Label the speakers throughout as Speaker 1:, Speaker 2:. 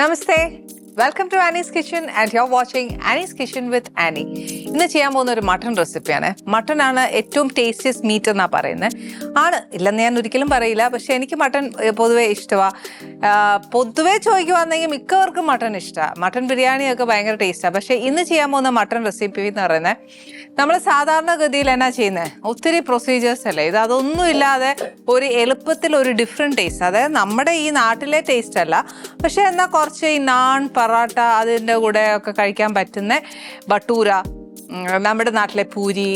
Speaker 1: Namaste. Welcome to Annie's Kitchen and you're watching Annie's Kitchen with Annie. ഇന്ന് ചെയ്യാൻ പോകുന്ന ഒരു മട്ടൺ റെസിപ്പിയാണ്. മട്ടൺ ആണ് ഏറ്റവും ടേസ്റ്റിയസ്റ്റ് മീറ്റ് എന്നാണ് പറയുന്നത്. ഇല്ലെന്ന് ഞാൻ ഒരിക്കലും പറയില്ല, പക്ഷെ എനിക്ക് മട്ടൺ പൊതുവേ ഇഷ്ടമാണ്. പൊതുവേ ചോദിക്കുവാണെങ്കിൽ മിക്കവർക്കും മട്ടൺ ഇഷ്ടമാണ്. മട്ടൺ ബിരിയാണിയൊക്കെ ഭയങ്കര ടേസ്റ്റാണ്. പക്ഷെ ഇന്ന് ചെയ്യാൻ പോകുന്ന മട്ടൺ റെസിപ്പി എന്ന് പറയുന്നത് നമ്മൾ സാധാരണഗതിയിൽ എന്നാ ചെയ്യുന്നത്, ഒത്തിരി പ്രൊസീജിയേഴ്സ് അല്ലേ ഇത്. അതൊന്നും ഇല്ലാതെ ഒരു എളുപ്പത്തിൽ ഒരു ഡിഫറെൻറ്റ് ടേസ്റ്റ്, അതായത് നമ്മുടെ ഈ നാട്ടിലെ ടേസ്റ്റ് അല്ല, പക്ഷെ എന്നാൽ കുറച്ച് ഈ നാൺ പൊറാട്ട അതിൻ്റെ കൂടെ ഒക്കെ കഴിക്കാൻ പറ്റുന്ന ബട്ടൂര, നമ്മുടെ നാട്ടിലെ പൂരി,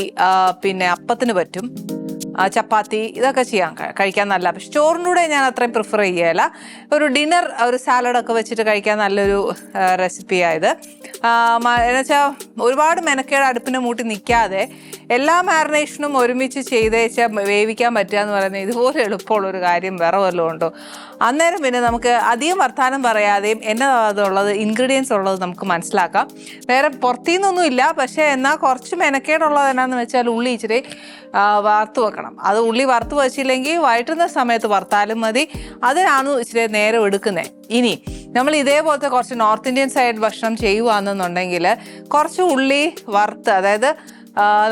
Speaker 1: പിന്നെ അപ്പത്തിന് പറ്റും, ചപ്പാത്തി, ഇതൊക്കെ കഴിക്കാൻ നല്ല. പക്ഷെ ചോറിൻ്റെ കൂടെ ഞാൻ അത്രയും പ്രിഫർ ചെയ്യുകയില്ല. ഒരു ഡിന്നർ, ഒരു സാലഡൊക്കെ വെച്ചിട്ട് കഴിക്കാൻ നല്ലൊരു റെസിപ്പിയായത്. എന്നുവെച്ചാൽ ഒരുപാട് മെനക്കേട് അടുപ്പിൻ്റെ മൂട്ടി നിൽക്കാതെ എല്ലാ മാരിനേഷനും ഒരുമിച്ച് ചെയ്തേച്ചാൽ വേവിക്കാൻ പറ്റുക എന്ന് പറയുന്നത് ഇതുപോലെ എളുപ്പമുള്ളൊരു കാര്യം വേറെ വല്ലതും ഉണ്ടോ? അന്നേരം പിന്നെ നമുക്ക് അധികം വർത്താനം പറയാതെയും എന്നതുള്ളത് ഇൻഗ്രീഡിയൻസ് ഉള്ളത് നമുക്ക് മനസ്സിലാക്കാം. വേറെ പുറത്തുനിന്നൊന്നും ഇല്ല, പക്ഷേ എന്നാൽ കുറച്ച് മെനക്കേടുള്ളത് എന്നാന്ന് വെച്ചാൽ ഉള്ളി ഇച്ചിരി വറുത്ത് വെക്കണം. അത് ഉള്ളി വറുത്ത് വെച്ചില്ലെങ്കിൽ വഴറ്റുന്ന സമയത്ത് വറുത്താലും മതി. അതിനാണ് ഇച്ചിരി നേരം എടുക്കുന്നത്. ഇനി നമ്മൾ ഇതേപോലത്തെ കുറച്ച് നോർത്ത് ഇന്ത്യൻ സൈഡ് ഭക്ഷണം ചെയ്യുകയാണെന്നുണ്ടെങ്കിൽ കുറച്ച് ഉള്ളി വറുത്ത്, അതായത്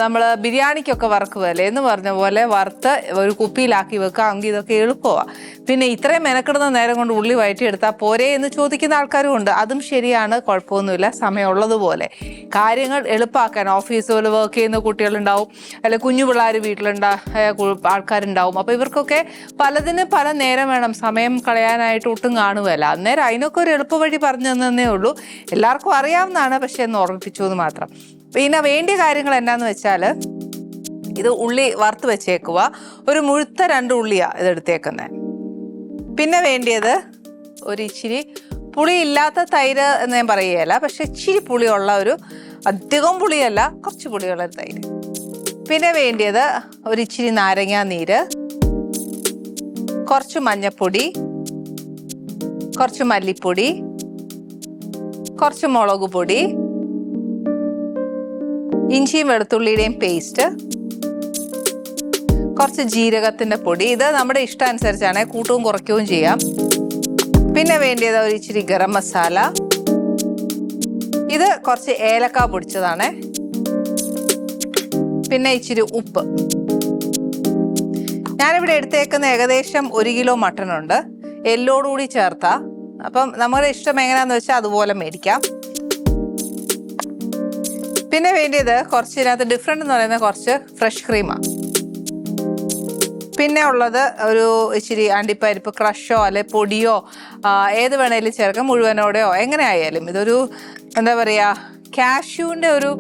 Speaker 1: നമ്മൾ ബിരിയാണിക്കൊക്കെ വറക്കുമല്ലേ എന്ന് പറഞ്ഞ പോലെ വറുത്ത് ഒരു കുപ്പിയിലാക്കി വെക്കാമെങ്കിൽ ഇതൊക്കെ എളുപ്പമാണ്. പിന്നെ ഇത്രയും മെനക്കെടുന്ന നേരം കൊണ്ട് ഉള്ളി വഴറ്റിയെടുത്താൽ പോരെ എന്ന് ചോദിക്കുന്ന ആൾക്കാരും ഉണ്ട്. അതും ശരിയാണ്, കുഴപ്പമൊന്നുമില്ല. സമയമുള്ളതുപോലെ കാര്യങ്ങൾ എളുപ്പമാക്കാൻ ഓഫീസുകളിൽ വർക്ക് ചെയ്യുന്ന കുട്ടികളുണ്ടാവും, അല്ലെ കുഞ്ഞു പിള്ളേർ ആൾക്കാരുണ്ടാവും. അപ്പോൾ ഇവർക്കൊക്കെ പലതിന് പല നേരം വേണം, സമയം കളയാനായിട്ട് ഒട്ടും കാണുകയല്ല. അന്നേരം അതിനൊക്കെ ഒരു എളുപ്പ വഴി പറഞ്ഞു തന്നേ ഉള്ളൂ. എല്ലാവർക്കും അറിയാവുന്നതാണ്, പക്ഷെ എന്ന് ഓർമ്മിപ്പിച്ചു എന്ന് മാത്രം. പിന്നെ വേണ്ടിയ കാര്യങ്ങൾ എന്നാന്ന് വെച്ചാൽ, ഇത് ഉള്ളി വറുത്ത് വെച്ചേക്കുക. ഒരു മുഴുത്ത 2 ഉള്ളിയാണ് ഇതെടുത്തേക്കുന്നത്. പിന്നെ വേണ്ടിയത് ഒരു ഇച്ചിരി പുളിയില്ലാത്ത തൈര് എന്ന് ഞാൻ പറയുകയല്ല, പക്ഷെ ഇച്ചിരി പുളിയുള്ള ഒരു, അധികം പുളിയല്ല, കുറച്ച് പുളിയുള്ള തൈര്. പിന്നെ വേണ്ടിയത് ഒരു ഇച്ചിരി നാരങ്ങാ നീര്, കുറച്ച് മഞ്ഞൾപ്പൊടി, കുറച്ച് മല്ലിപ്പൊടി, കുറച്ച് മുളക് പൊടി, ഇഞ്ചിയും വെളുത്തുള്ളിയുടെയും പേസ്റ്റ്, കുറച്ച് ജീരകത്തിൻ്റെ പൊടി. ഇത് നമ്മുടെ ഇഷ്ടാനുസരിച്ചാണ്, കൂട്ടവും കുറയ്ക്കുകയും ചെയ്യാം. പിന്നെ വേണ്ടിയത് ഒരു ഇച്ചിരി ഗരം മസാല, ഇത് കുറച്ച് ഏലക്ക പൊടിച്ചതാണ്, പിന്നെ ഇച്ചിരി ഉപ്പ്. ഞാനിവിടെ എടുത്തേക്കുന്ന ഏകദേശം 1 കിലോ മട്ടൺ ഉണ്ട്, എല്ലോടുകൂടി ചേർത്താ. അപ്പം നമ്മുടെ ഇഷ്ടം എങ്ങനെയാണെന്ന് വെച്ചാൽ അതുപോലെ മേടിക്കാം. പിന്നെ വേണ്ടിയത് കുറച്ച്, ഇതിനകത്ത് ഡിഫറെൻ്റ് എന്ന് പറയുന്നത് കുറച്ച് ഫ്രഷ് ക്രീമാണ്. പിന്നെ ഉള്ളത് ഒരു ഇച്ചിരി അണ്ടിപ്പരിപ്പ് ക്രഷോ അല്ലെ പൊടിയോ ഏത് വേണേലും ചേർക്കാം, മുഴുവനോടെയോ എങ്ങനെ ആയാലും. ഇതൊരു എന്താ പറയുക, കാഷ്യൂവിൻ്റെ ഒരു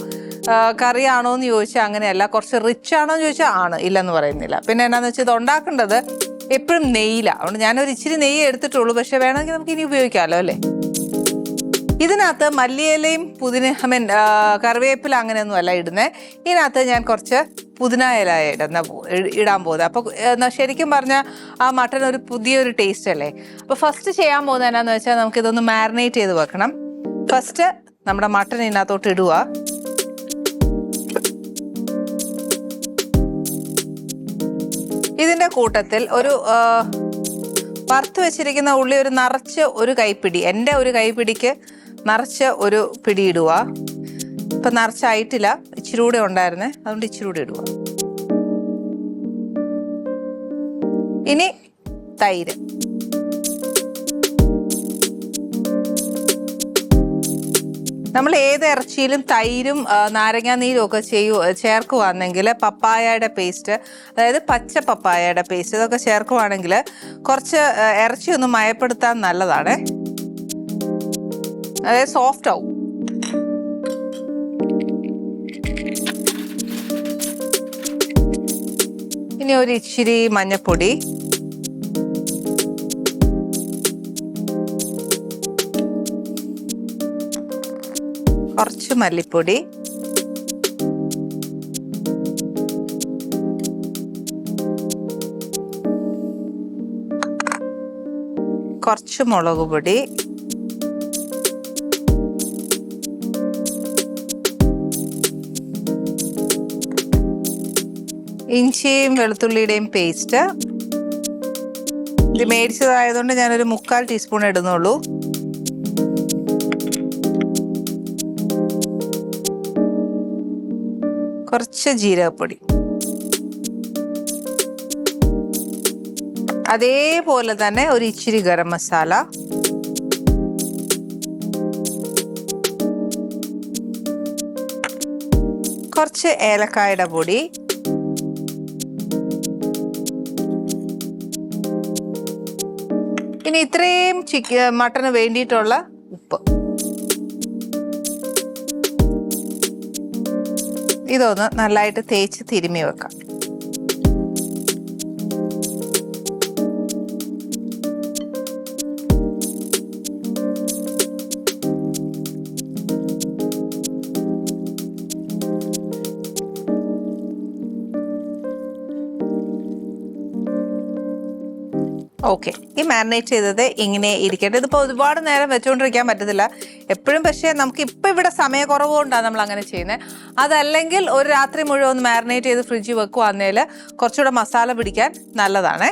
Speaker 1: കറിയാണോ എന്ന് ചോദിച്ചാൽ അങ്ങനെയല്ല. കുറച്ച് റിച്ച് ആണോ എന്ന് ചോദിച്ചാൽ ആണ്, ഇല്ലെന്ന് പറയുന്നില്ല. പിന്നെ എന്നാന്ന് വെച്ചാൽ ഇത് ഉണ്ടാക്കേണ്ടത് എപ്പോഴും നെയ്യിലാണ്. അതുകൊണ്ട് ഞാനൊരു ഇച്ചിരി നെയ്യ് എടുത്തിട്ടുള്ളൂ, പക്ഷെ വേണമെങ്കിൽ നമുക്ക് ഇനി ഉപയോഗിക്കാമല്ലോ അല്ലേ. ഇതിനകത്ത് മല്ലിയിലയും കറിവേപ്പില അങ്ങനെയൊന്നും അല്ല ഇടുന്നത്. ഇതിനകത്ത് ഞാൻ കുറച്ച് പുതിന ഇല ഇടാൻ പോകുന്നത്. അപ്പോൾ ശരിക്കും പറഞ്ഞാൽ ആ മട്ടൺ ഒരു പുതിയൊരു ടേസ്റ്റ് അല്ലേ. അപ്പോൾ ഫസ്റ്റ് ചെയ്യാൻ പോകുന്നത് എന്നാന്ന് വെച്ചാൽ നമുക്കിതൊന്ന് മാരിനേറ്റ് ചെയ്ത് വെക്കണം. ഫസ്റ്റ് നമ്മുടെ മട്ടൺ ഇതിനകത്തോട്ട് ഇടുക. ഇതിൻ്റെ കൂട്ടത്തിൽ ഒരു വറുത്ത് വെച്ചിരിക്കുന്ന ഉള്ളി ഒരു നിറച്ച് ഒരു കൈപ്പിടി, എൻ്റെ ഒരു കൈപ്പിടിക്ക് നിറച്ച് ഒരു പിടി ഇടുക. ഇപ്പം നിറച്ചായിട്ടില്ല, ഇച്ചിരി കൂടെ ഉണ്ടായിരുന്നേ, അതുകൊണ്ട് ഇച്ചിരി കൂടെ ഇടുക. ഇനി തൈര്, നമ്മൾ ഏത് ഇറച്ചിയിലും തൈരും നാരങ്ങാ നീരും ഒക്കെ ചേർക്കുവാണെങ്കിൽ പപ്പായയുടെ പേസ്റ്റ്, അതായത് പച്ച പപ്പായയുടെ പേസ്റ്റ്, ഇതൊക്കെ ചേർക്കുവാണെങ്കിൽ കുറച്ച് ഇറച്ചി ഒന്ന് മയപ്പെടുത്താൻ നല്ലതാണ്, അതായത് സോഫ്റ്റ് ആവും. ഇനി ഒരു ഇച്ചിരി മഞ്ഞൾപ്പൊടി, കുറച്ച് മല്ലിപ്പൊടി, കുറച്ച് മുളക് പൊടി, ഇഞ്ചിയും വെളുത്തുള്ളിയുടെയും പേസ്റ്റ്. ഇത് മേടിച്ചതായതുകൊണ്ട് ഞാനൊരു 3/4 ടീസ്പൂൺ ഇടുന്നുള്ളൂ. കുറച്ച് ജീരകപ്പൊടി, അതേപോലെ തന്നെ ഒരു ഇച്ചിരി ഗരം മസാല, കുറച്ച് ഏലക്കായുടെ പൊടി, ഇനി ഇത്രയും മട്ടന് വേണ്ടിയിട്ടുള്ള ഉപ്പ്. ഇതൊന്ന് നല്ലതായിട്ട് തേച്ച് തിരുമ്മി വെക്കാം. ഓക്കെ, ഈ മാരിനേറ്റ് ചെയ്തത് ഇങ്ങനെ ഇരിക്കട്ടെ. ഇതിപ്പോൾ ഒരുപാട് നേരം വെച്ചുകൊണ്ടിരിക്കാൻ പറ്റത്തില്ല എപ്പോഴും. പക്ഷേ നമുക്ക് ഇപ്പം ഇവിടെ സമയക്കുറവ് കൊണ്ടാണ് നമ്മൾ അങ്ങനെ ചെയ്യുന്നത്. അതല്ലെങ്കിൽ ഒരു രാത്രി മുഴുവൻ ഒന്ന് മാരിനേറ്റ് ചെയ്ത് ഫ്രിഡ്ജിൽ വെക്കുവാന്നേൽ കുറച്ചുകൂടെ മസാല പിടിക്കാൻ നല്ലതാണേ.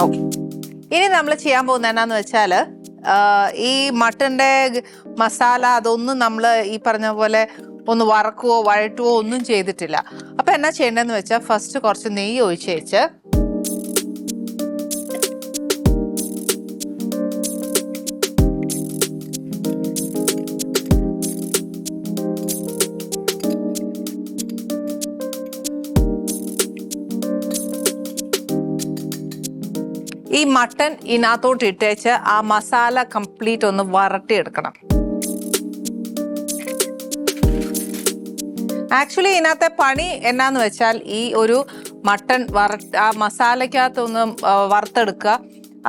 Speaker 1: ഓക്കെ, ഇനി നമ്മൾ ചെയ്യാൻ പോകുന്നത് എന്നാന്ന് വെച്ചാൽ ഈ മട്ടൻ്റെ മസാല അതൊന്നും നമ്മൾ ഈ പറഞ്ഞ പോലെ ഒന്ന് വറക്കുവോ വഴറ്റുവോ ഒന്നും ചെയ്തിട്ടില്ല. അപ്പം എന്നാ ചെയ്യേണ്ടതെന്ന് വെച്ചാൽ ഫസ്റ്റ് കുറച്ച് നെയ്യ് ഒഴിച്ച് വെച്ച് ഈ മട്ടൻ ഇതിനകത്തോട്ട് ഇട്ടേച്ച് ആ മസാല കംപ്ലീറ്റ് ഒന്ന് വരട്ടിയെടുക്കണം. ആക്ച്വലി ഇതിനകത്തെ പണി എന്നാന്ന് വെച്ചാൽ ഈ ഒരു മട്ടൻ ആ മസാലയ്ക്കകത്തൊന്ന് വറുത്തെടുക്കുക.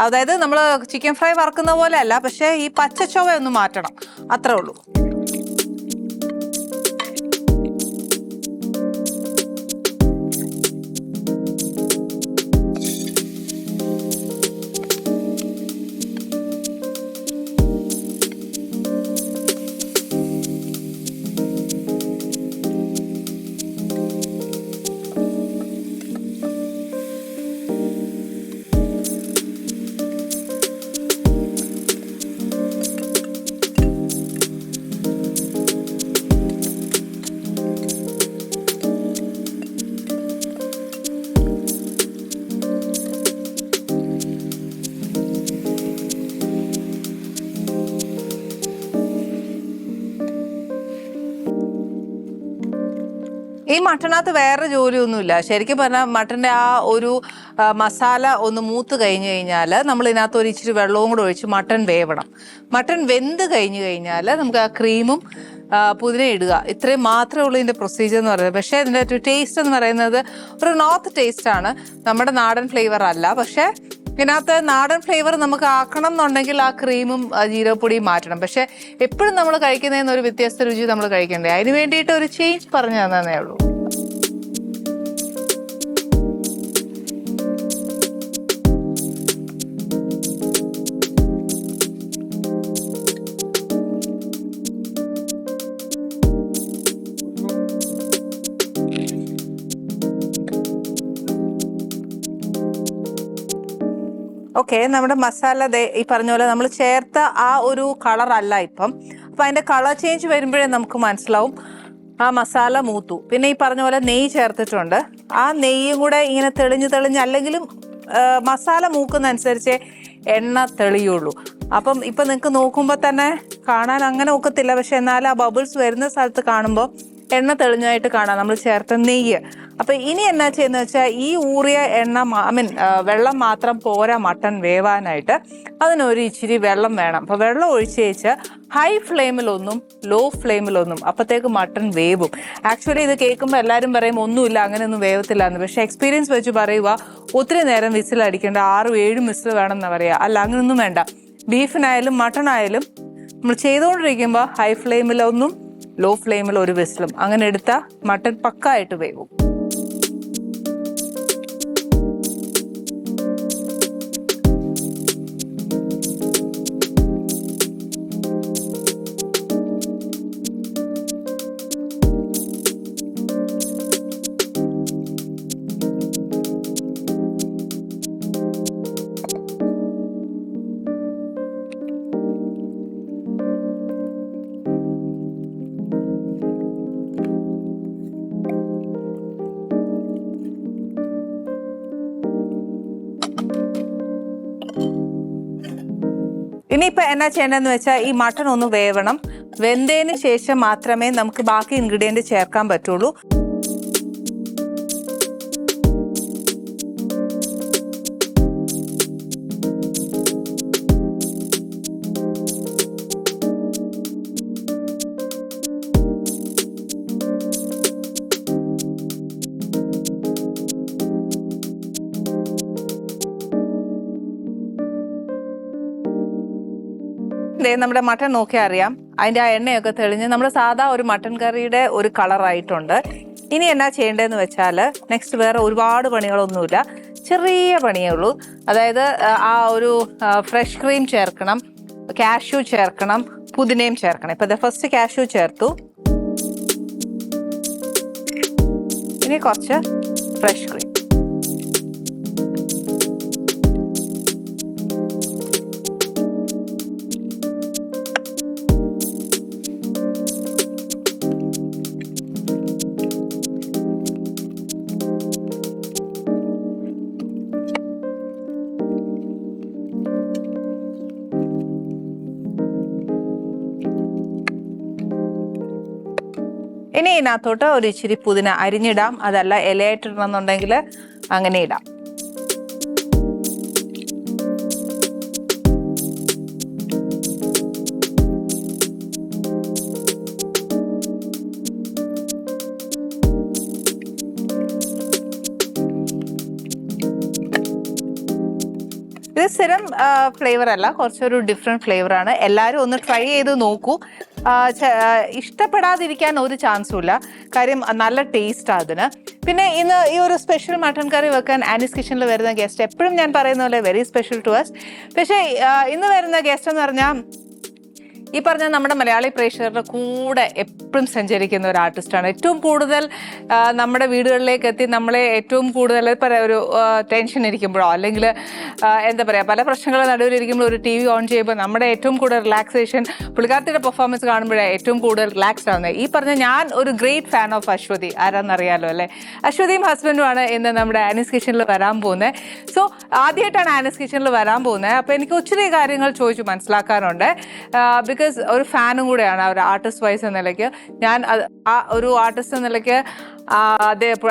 Speaker 1: അതായത് നമ്മൾ ചിക്കൻ ഫ്രൈ വറുക്കുന്ന പോലെ അല്ല, പക്ഷേ ഈ പച്ചച്ചൊവ ഒന്ന് മാറ്റണം, അത്രേ ഉള്ളൂ. ഈ മട്ടനകത്ത് വേറെ ജോലിയൊന്നുമില്ല. ശരിക്കും പറഞ്ഞാൽ മട്ടൻ്റെ ആ ഒരു മസാല ഒന്ന് മൂത്ത് കഴിഞ്ഞ് കഴിഞ്ഞാൽ നമ്മൾ ഇതിനകത്ത് ഒരു ഇച്ചിരി വെള്ളവും കൂടെ ഒഴിച്ച് മട്ടൻ വേവണം. മട്ടൻ വെന്ത് കഴിഞ്ഞ് കഴിഞ്ഞാൽ നമുക്ക് ആ ക്രീമും പുതിന ഇടുക. ഇത്രയും മാത്രമേ ഉള്ളൂ ഇതിൻ്റെ പ്രൊസീജിയർ എന്ന് പറയുന്നത്. പക്ഷേ ഇതിൻ്റെ ഒരു ടേസ്റ്റ് എന്ന് പറയുന്നത് ഒരു നോർത്ത് ടേസ്റ്റാണ്, നമ്മുടെ നാടൻ ഫ്ലേവർ അല്ല. പക്ഷേ ഇതിനകത്ത് നാടൻ ഫ്ലേവർ നമുക്ക് ആക്കണം എന്നുണ്ടെങ്കിൽ ആ ക്രീമും ജീരകപ്പൊടിയും മാറ്റണം. പക്ഷേ എപ്പോഴും നമ്മൾ കഴിക്കുന്നതിന് ഒരു വ്യത്യസ്ത രുചി നമ്മൾ കഴിക്കണ്ടേ, അതിന് വേണ്ടിയിട്ട് ഒരു ചേഞ്ച് പറഞ്ഞു തന്നേ ഉള്ളൂ. ഓക്കെ, നമ്മുടെ മസാല ഈ പറഞ്ഞ പോലെ നമ്മൾ ചേർത്ത ആ ഒരു കളറല്ല ഇപ്പം. അപ്പം അതിൻ്റെ കളർ ചേഞ്ച് വരുമ്പോഴേ നമുക്ക് മനസ്സിലാവും ആ മസാല മൂത്തു. പിന്നെ ഈ പറഞ്ഞ പോലെ നെയ്യ് ചേർത്തിട്ടുണ്ട്. ആ നെയ്യും കൂടെ ഇങ്ങനെ തെളിഞ്ഞ് അല്ലെങ്കിലും മസാല മൂക്കുന്ന അനുസരിച്ച് എണ്ണ തെളിയുള്ളൂ. അപ്പം ഇപ്പം നിങ്ങൾക്ക് നോക്കുമ്പോൾ തന്നെ കാണാൻ അങ്ങനെ ഒക്കത്തില്ല, പക്ഷെ എന്നാൽ ആ ബബിൾസ് വരുന്ന സ്ഥലത്ത് കാണുമ്പോൾ എണ്ണ തെളിഞ്ഞായിട്ട് കാണാം നമ്മൾ ചേർത്ത നെയ്യ്. അപ്പം ഇനി എന്നാ ചെയ്യുന്നത് വെച്ചാൽ ഈ ഊറിയ എണ്ണ വെള്ളം മാത്രം പോരാ മട്ടൺ വേവാനായിട്ട്, അതിനൊരു ഇച്ചിരി വെള്ളം വേണം. അപ്പോൾ വെള്ളം ഒഴിച്ച് വെച്ച് ഹൈ ഫ്ലെയിമിലൊന്നും ലോ ഫ്ലെയിമിലൊന്നും, അപ്പോഴത്തേക്ക് മട്ടൺ വേവും. ആക്ച്വലി ഇത് കേൾക്കുമ്പോൾ എല്ലാവരും പറയും ഒന്നുമില്ല അങ്ങനെയൊന്നും വേവത്തില്ല എന്ന്. പക്ഷേ എക്സ്പീരിയൻസ് വെച്ച് പറയുക, ഒത്തിരി നേരം വിസിലടിക്കേണ്ട, 6-7 വിസിൽ വേണം എന്ന് പറയുക. അല്ല, അങ്ങനെയൊന്നും വേണ്ട. ബീഫിനായാലും മട്ടണായാലും നമ്മൾ ചെയ്തുകൊണ്ടിരിക്കുമ്പോൾ ഹൈ ഫ്ലെയിമിലൊന്നും ലോ ഫ്ലെയിമിൽ ഒരു വിസിലും അങ്ങനെ എടുത്താൽ മട്ടൺ പക്കായിട്ട് വേവും. ഇനിയിപ്പോൾ എന്നാ ചെയ്യേണ്ടതെന്ന് വെച്ചാൽ ഈ മട്ടൺ ഒന്ന് വേവണം. വെന്തതിന് ശേഷം മാത്രമേ നമുക്ക് ബാക്കി ഇൻഗ്രീഡിയൻറ്റ് ചേർക്കാൻ പറ്റുള്ളൂ. നമ്മുടെ മട്ടൺ നോക്കിയാൽ അറിയാം, അതിൻ്റെ ആ എണ്ണയൊക്കെ തെളിഞ്ഞ് നമ്മുടെ സാധാ ഒരു മട്ടൺ കറിയുടെ ഒരു കളറായിട്ടുണ്ട്. ഇനി എന്നാ ചെയ്യേണ്ടതെന്ന് വെച്ചാൽ നെക്സ്റ്റ് വേറെ ഒരുപാട് പണികളൊന്നുമില്ല, ചെറിയ പണിയേ ഉള്ളൂ. അതായത് ആ ഒരു ഫ്രഷ് ക്രീം ചേർക്കണം, കാഷ്യൂ ചേർക്കണം, പുതിനയും ചേർക്കണം. ഇപ്പം ഫസ്റ്റ് കാഷ്യൂ ചേർത്തു, ഇനി കുറച്ച് ഫ്രഷ് ക്രീം. ഇനി ഇതിനകത്തോട്ട് ഒരു ഇച്ചിരി പുതിന അരിഞ്ഞിടാം, അതല്ല ഇലയായിട്ടിടണമെന്നുണ്ടെങ്കിൽ അങ്ങനെ ഇടാം. ഇത് സ്ഥിരം ഫ്ലേവർ അല്ല, കുറച്ചൊരു ഡിഫറെൻറ്റ് ഫ്ലേവറാണ്. എല്ലാവരും ഒന്ന് ട്രൈ ചെയ്ത് നോക്കൂ. ഇഷ്ടപ്പെടാതിരിക്കാൻ ഒരു ചാൻസും ഇല്ല, കാര്യം നല്ല ടേസ്റ്റാണ് അതിന്. പിന്നെ ഇന്ന് ഈ ഒരു സ്പെഷ്യൽ മട്ടൺ കറി വെക്കാൻ ആനീസ് കിച്ചണിൽ വരുന്ന ഗസ്റ്റ് എപ്പോഴും ഞാൻ പറയുന്ന പോലെ വെരി സ്പെഷ്യൽ ടു അസ്. പക്ഷേ ഇന്ന് വരുന്ന ഗസ്റ്റ് എന്ന് പറഞ്ഞാൽ ഈ പറഞ്ഞ നമ്മുടെ മലയാളി പ്രേക്ഷകരുടെ കൂടെ എപ്പോഴും സഞ്ചരിക്കുന്ന ഒരു ആർട്ടിസ്റ്റാണ്. ഏറ്റവും കൂടുതൽ നമ്മുടെ വീടുകളിലേക്ക് എത്തി നമ്മളെ ഏറ്റവും കൂടുതൽ ഒരു ടെൻഷൻ ഇരിക്കുമ്പോഴോ അല്ലെങ്കിൽ എന്താ പറയുക പല പ്രശ്നങ്ങളുടെ നടുവിലിരിക്കുമ്പോൾ ഒരു TV ഓൺ ചെയ്യുമ്പോൾ നമ്മുടെ ഏറ്റവും കൂടുതൽ റിലാക്സേഷൻ പുള്ളിക്കാരത്തിയുടെ പെർഫോമൻസ് കാണുമ്പോഴേ ഏറ്റവും കൂടുതൽ റിലാക്സ്ഡ് ആവുന്നത്. ഈ പറഞ്ഞ ഞാൻ ഒരു ഗ്രേറ്റ് ഫാൻ ഓഫ് അശ്വതി, ആരാന്നറിയാലോ അല്ലേ? അശ്വതിയും ഹസ്ബൻഡുമാണ് ഇന്ന് നമ്മുടെ ആനീസ് കിച്ചണിൽ വരാൻ പോകുന്നത്. സോ ആദ്യമായിട്ടാണ് ആനീസ് കിച്ചണിൽ വരാൻ പോകുന്നത്. അപ്പോൾ എനിക്ക് ഒത്തിരി കാര്യങ്ങൾ ചോദിച്ചു മനസ്സിലാക്കാനുണ്ട്. ബിക്കോസ് ഒരു ഫാനും കൂടെയാണ് ഒരു ആർട്ടിസ്റ്റ് വൈസ് എന്ന നിലയ്ക്ക്. ഞാൻ ആ ഒരു ആർട്ടിസ്റ്റ് എന്ന നിലയ്ക്ക്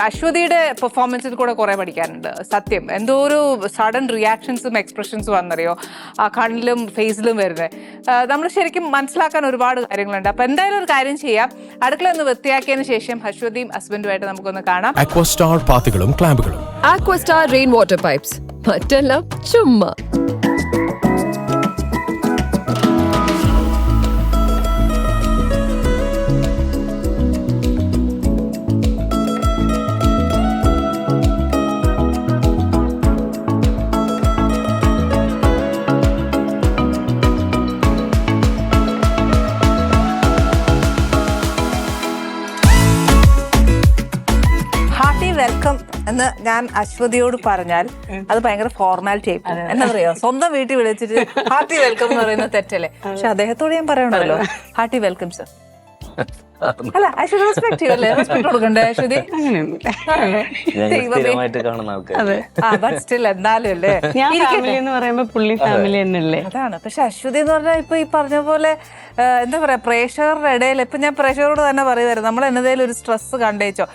Speaker 1: അശ്വതിയുടെ പെർഫോമൻസിൽ കൂടെ കുറേ പഠിക്കാനുണ്ട്. സത്യം, എന്തോ ഒരു സഡൻ റിയാക്ഷൻസും എക്സ്പ്രഷൻസും വന്നറിയോ ആ കണ്ണിലും ഫേസിലും വരുന്നത്. നമ്മൾ ശരിക്കും മനസ്സിലാക്കാൻ ഒരുപാട് കാര്യങ്ങളുണ്ട്. അപ്പം എന്തായാലും ഒരു കാര്യം ചെയ്യാം, അടുക്കള ഒന്ന് വൃത്തിയാക്കിയതിന് ശേഷം അശ്വതിയും ഹസ്ബൻഡുമായിട്ട് നമുക്കൊന്ന് കാണാം.
Speaker 2: അക്വസ്റ്റാർ പാത്തുകളും ക്ലാമ്പുകളും
Speaker 3: അക്വസ്റ്റാർ റെയിൻ വാട്ടർ പൈപ്സ്, മറ്റെല്ലാം ചുമ്മാ.
Speaker 1: വെൽക്കം എന്ന് ഞാൻ അശ്വതിയോട് പറഞ്ഞാൽ അത് ഭയങ്കര ഫോർമാലിറ്റി ആയി പോകും. എന്താ പറയാ, സ്വന്തം വീട്ടിൽ വിളിച്ചിട്ട് ഹാർട്ടി വെൽക്കം എന്ന് പറയുന്നത് തെറ്റല്ലേ? പക്ഷെ അദ്ദേഹത്തോട് ഞാൻ പറയണല്ലോ, ഹാർട്ടി വെൽക്കം സർ. അല്ല, അശ്വതി റെസ്പെക്ട് ചെയ്യല്ലേ? റെസ്പെക്ട് കൊടുക്കണ്ടേ അശ്വതി? ബട്ട് സ്റ്റിൽ എന്നാലും അല്ലേ അതാണ്. പക്ഷെ അശ്വതി എന്ന് പറഞ്ഞാൽ ഇപ്പൊ ഈ പറഞ്ഞ പോലെ എന്താ പറയാ, പ്രേക്ഷകരുടെ ഇടയിൽ ഇപ്പൊ ഞാൻ പ്രേക്ഷകരോട് തന്നെ പറയുമായിരുന്നു, നമ്മൾ എന്നതേലും ഒരു സ്ട്രെസ് കണ്ടേച്ചോ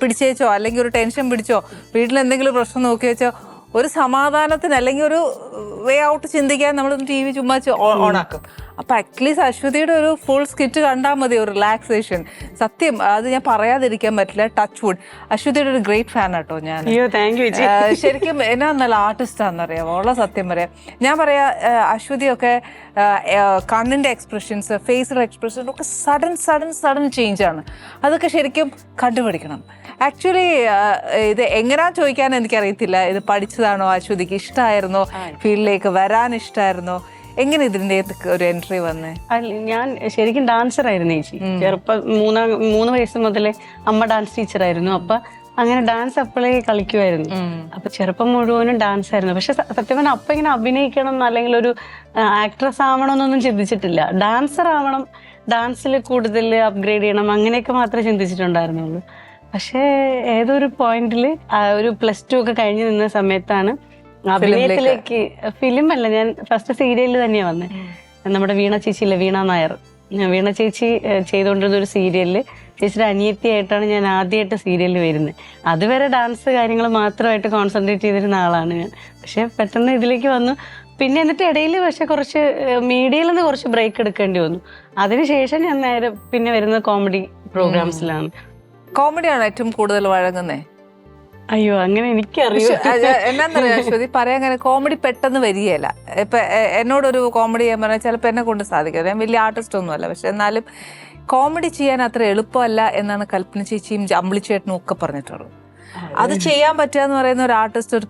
Speaker 1: പിടിച്ചേച്ചോ അല്ലെങ്കിൽ ഒരു ടെൻഷൻ പിടിച്ചോ വീട്ടിൽ എന്തെങ്കിലും പ്രശ്നം നോക്കി വെച്ചോ ഒരു സമാധാനത്തിന് അല്ലെങ്കിൽ ഒരു വേ ഔട്ട് ചിന്തിക്കാൻ നമ്മൾ TV ചുമ്മാ ഓണാക്കും. അപ്പൊ അറ്റ്ലീസ്റ്റ് അശ്വതിയുടെ ഒരു ഫുൾ സ്കിറ്റ് കണ്ടാൽ മതി, ഒരു റിലാക്സേഷൻ. സത്യം, അത് ഞാൻ പറയാതിരിക്കാൻ പറ്റില്ല. ടച്ച് വുഡ്, അശ്വതിയുടെ ഒരു ഗ്രേറ്റ് ഫാൻ ആട്ടോ ഞാൻ. ശരിക്കും എന്നാ നല്ല ആർട്ടിസ്റ്റാന്നറിയാം, വളരെ സത്യം പറയാം. ഞാൻ പറയാ അശ്വതിയൊക്കെ കണ്ണിന്റെ എക്സ്പ്രഷൻസ്, ഫേസിൽ എക്സ്പ്രഷൻ ഒക്കെ സഡൻ ചേഞ്ച് ആണ്. അതൊക്കെ ശരിക്കും കണ്ടുപിടിക്കണം. ആക്ച്വലി ഇത് എങ്ങനെയാ ചോദിക്കാൻ എനിക്കറിയത്തില്ല. ഇത് പഠിച്ചതാണോ, അശ്വതിക്ക് ഇഷ്ടമായിരുന്നോ, ഫീൽഡിലേക്ക് വരാൻ ഇഷ്ടമായിരുന്നോ, എങ്ങനെ ഇതിന്റെ ഒരു എൻട്രി വന്നേ?
Speaker 4: ഞാൻ ശരിക്കും ഡാൻസർ ആയിരുന്നു ചേച്ചി. ചെറുപ്പം 3 വയസ്സ് മുതലേ അമ്മ ഡാൻസ് ടീച്ചറായിരുന്നു. അപ്പൊ അങ്ങനെ ഡാൻസ് അപ്പോഴേ കളിക്കുമായിരുന്നു. അപ്പൊ ചെറുപ്പം മുഴുവനും ഡാൻസ് ആയിരുന്നു. പക്ഷെ സത്യം പറഞ്ഞാൽ അപ്പൊ ഇങ്ങനെ അഭിനയിക്കണം അല്ലെങ്കിൽ ഒരു ആക്ട്രസ് ആവണം എന്നൊന്നും ചിന്തിച്ചിട്ടില്ല. ഡാൻസർ ആവണം, ഡാൻസിൽ കൂടുതൽ അപ്ഗ്രേഡ് ചെയ്യണം, അങ്ങനെയൊക്കെ മാത്രമേ ചിന്തിച്ചിട്ടുണ്ടായിരുന്നുള്ളൂ. പക്ഷേ ഏതൊരു പോയിന്റിൽ ഒരു +2 ഒക്കെ കഴിഞ്ഞ് നിന്ന സമയത്താണ് അഭിനയത്തിലേക്ക് ഫിലിം അല്ല, ഞാൻ ഫസ്റ്റ് സീരിയലിൽ തന്നെയാ വന്നത്. നമ്മുടെ വീണ ചേച്ചിയില്ലേ, വീണ നായർ, വീണ ചേച്ചി ചെയ്തുകൊണ്ടിരുന്ന ഒരു സീരിയലില് ചേച്ചിയുടെ അനിയത്തിയായിട്ടാണ് ഞാൻ ആദ്യമായിട്ട് സീരിയലിൽ വരുന്നത്. അതുവരെ ഡാൻസ് കാര്യങ്ങൾ മാത്രമായിട്ട് കോൺസെൻട്രേറ്റ് ചെയ്തിരുന്ന ആളാണ് ഞാൻ. പക്ഷെ പെട്ടെന്ന് ഇതിലേക്ക് വന്നു. പിന്നെ എന്നിട്ട് ഇടയിൽ പക്ഷെ കുറച്ച് മീഡിയയിൽ നിന്ന് കുറച്ച് ബ്രേക്ക് എടുക്കേണ്ടി വന്നു. അതിനുശേഷം ഞാൻ നേരെ പിന്നെ വരുന്നത് കോമഡി പ്രോഗ്രാംസിലാണ്.
Speaker 1: കോമഡിയാണ് ഏറ്റവും കൂടുതൽ വഴങ്ങുന്നേ.
Speaker 4: അയ്യോ, അങ്ങനെ എനിക്കറിയോ.
Speaker 1: എന്നാന്നറിയാം അശ്വതി, പറയാൻ അങ്ങനെ കോമഡി പെട്ടെന്ന് വരികയല്ല. ഇപ്പൊ എന്നോടൊരു കോമഡി ചെയ്യാൻ പറഞ്ഞാൽ ചിലപ്പോൾ എന്നെ കൊണ്ട് സാധിക്കും. ഞാൻ വലിയ ആർട്ടിസ്റ്റ് ഒന്നുമല്ല, പക്ഷെ എന്നാലും കോമഡി ചെയ്യാൻ അത്ര എളുപ്പമല്ല എന്നാണ് കൽപ്പന ചേച്ചിയും അമ്പിളിച്ചേട്ടനും ഒക്കെ പറഞ്ഞിട്ടുള്ളത്. അത് ചെയ്യാൻ പറ്റുക എന്ന് പറയുന്ന ഒരു ആർട്ടിസ്റ്റ് ഒരു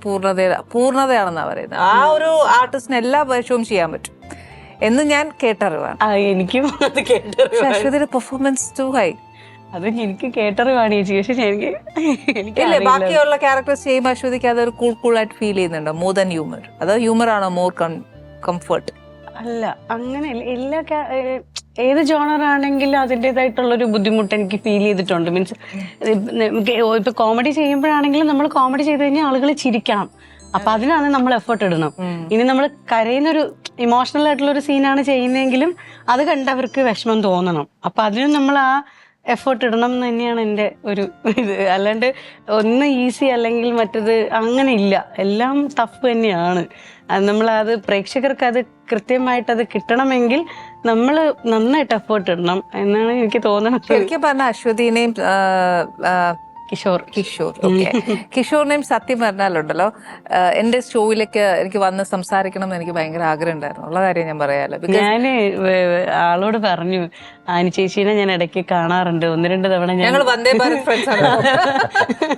Speaker 1: പൂർണ്ണതയാണെന്നാണ് പറയുന്നത്. ആ ഒരു ആർട്ടിസ്റ്റിന് എല്ലാ വേഷവും ചെയ്യാൻ പറ്റും എന്ന് ഞാൻ കേട്ടറിവാണ്.
Speaker 4: എനിക്കും അത് കേട്ടറിവ്.
Speaker 1: അശ്വതിയുടെ പെർഫോമൻസ് ടു ഹൈ.
Speaker 4: അത് എനിക്ക് കേട്ടറിവാണ് ചേച്ചി. പക്ഷെ
Speaker 1: ഇല്ലേ, ബാക്കിയുള്ള ക്യാരക്ടേഴ്സ് ചെയ്യുമ്പോൾ അശ്വതിക്ക് അതൊരു കൂളായിട്ട് ഫീൽ ചെയ്യുന്നുണ്ടോ മോർ ദാൻ ഹ്യൂമർ? അതോ ഹ്യൂമർ ആണോ മോർ കംഫർട്ട്?
Speaker 4: അല്ല, അങ്ങനെ എല്ലാ ഏത് ജോണർ ആണെങ്കിലും അതിൻ്റെതായിട്ടുള്ളൊരു ബുദ്ധിമുട്ട് എനിക്ക് ഫീൽ ചെയ്തിട്ടുണ്ട്. മീൻസ് ഇപ്പൊ കോമഡി ചെയ്യുമ്പോഴാണെങ്കിലും നമ്മൾ കോമഡി ചെയ്ത് കഴിഞ്ഞാൽ ആളുകൾ ചിരിക്കണം. അപ്പൊ അതിനാണ് നമ്മൾ എഫേർട്ട് ഇടണം. ഇനി നമ്മൾ കരയുന്നൊരു ഇമോഷണൽ ആയിട്ടുള്ള ഒരു സീനാണ് ചെയ്യുന്നതെങ്കിലും അത് കണ്ടവർക്ക് വിഷമം തോന്നണം. അപ്പൊ അതിനും നമ്മൾ ആ എഫേർട്ട് ഇടണം എന്ന് തന്നെയാണ് എൻ്റെ ഒരു ഇത്. അല്ലാണ്ട് ഒന്ന് ഈസി അല്ലെങ്കിൽ മറ്റത് അങ്ങനെ ഇല്ല. എല്ലാം ടഫ് തന്നെയാണ്. നമ്മളത് പ്രേക്ഷകർക്ക് അത് കൃത്യമായിട്ട് അത് കിട്ടണമെങ്കിൽ നമ്മൾ നന്നായിട്ട് എഫേർട്ട് ഇടണം എന്നാണ് എനിക്ക് തോന്നുന്നത്.
Speaker 1: ശരിക്കും പറഞ്ഞ അശ്വതിനെയും കിഷോർ ഓക്കെ, കിഷോറിനെയും സത്യം പറഞ്ഞാലുണ്ടല്ലോ, എന്റെ ഷോയിലേക്ക് എനിക്ക് വന്ന് സംസാരിക്കണം എന്ന് എനിക്ക് ഭയങ്കര ആഗ്രഹം ഉണ്ടായിരുന്നു. ഉള്ള കാര്യം ഞാൻ പറയാലോ.
Speaker 4: ഞാൻ ആളോട് പറഞ്ഞു, ആനി ചേച്ചീനെ ഞാൻ ഇടയ്ക്ക് കാണാറുണ്ട്, 1-2 തവണ.
Speaker 1: ഞങ്ങൾ വന്ദേ ഭാരത് ഫ്രണ്ട്സ് ആണ്.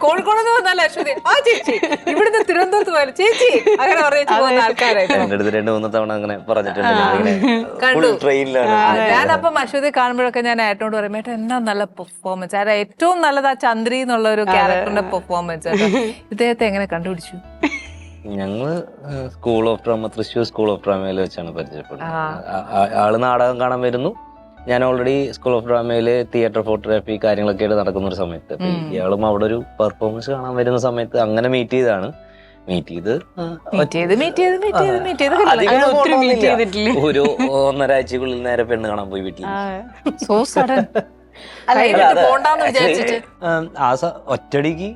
Speaker 1: കോഴിക്കോട് നിന്ന് വന്നാലും അശ്വതി ആ ചേച്ചി, ഇവിടുന്ന് തിരുവനന്തപുരത്ത് പോയാലും ചേച്ചി, അങ്ങനെ പറയുന്ന ആൾക്കാരായിട്ട്
Speaker 5: 2-3 തവണ അങ്ങനെ പറഞ്ഞിട്ടുണ്ട്.
Speaker 1: കണ്ടു. ഞാനപ്പം അശ്വതി കാണുമ്പോഴൊക്കെ ഞാൻ ഏട്ടനോട് പറയും, ഏട്ടാ എന്നാ നല്ല പെർഫോമൻസ്. ആരാ ഏറ്റവും നല്ലത് ആ ചന്ദ്രി എന്നുള്ള ഒരു ക്യാരക്ടറിന്റെ പെർഫോമൻസ്. ഇദ്ദേഹത്തെ എങ്ങനെ കണ്ടുപിടിച്ചു?
Speaker 5: ഞങ്ങള് school of drama, Thrissur school of ഡ്രാമയിൽ വെച്ചാണ് പരിചയപ്പെടുന്നത്. ആള് നാടകം കാണാൻ വരുന്നു. ഞാൻ ഓൾറെഡി സ്കൂൾ ഓഫ് ഡ്രാമയില് തിയേറ്റർ ഫോട്ടോഗ്രാഫി കാര്യങ്ങളൊക്കെ ആയിട്ട് നടക്കുന്ന ഒരു സമയത്ത് ഇയാളും അവിടെ ഒരു പെർഫോമൻസ് കാണാൻ വരുന്ന സമയത്ത് അങ്ങനെ മീറ്റ് ചെയ്താണ്. ഒരു 1.5 ആഴ്ചക്കുള്ളിൽ നേരെ പെണ്ണ് കാണാൻ പോയി വീട്ടിൽ. ഒറ്റടിക്ക്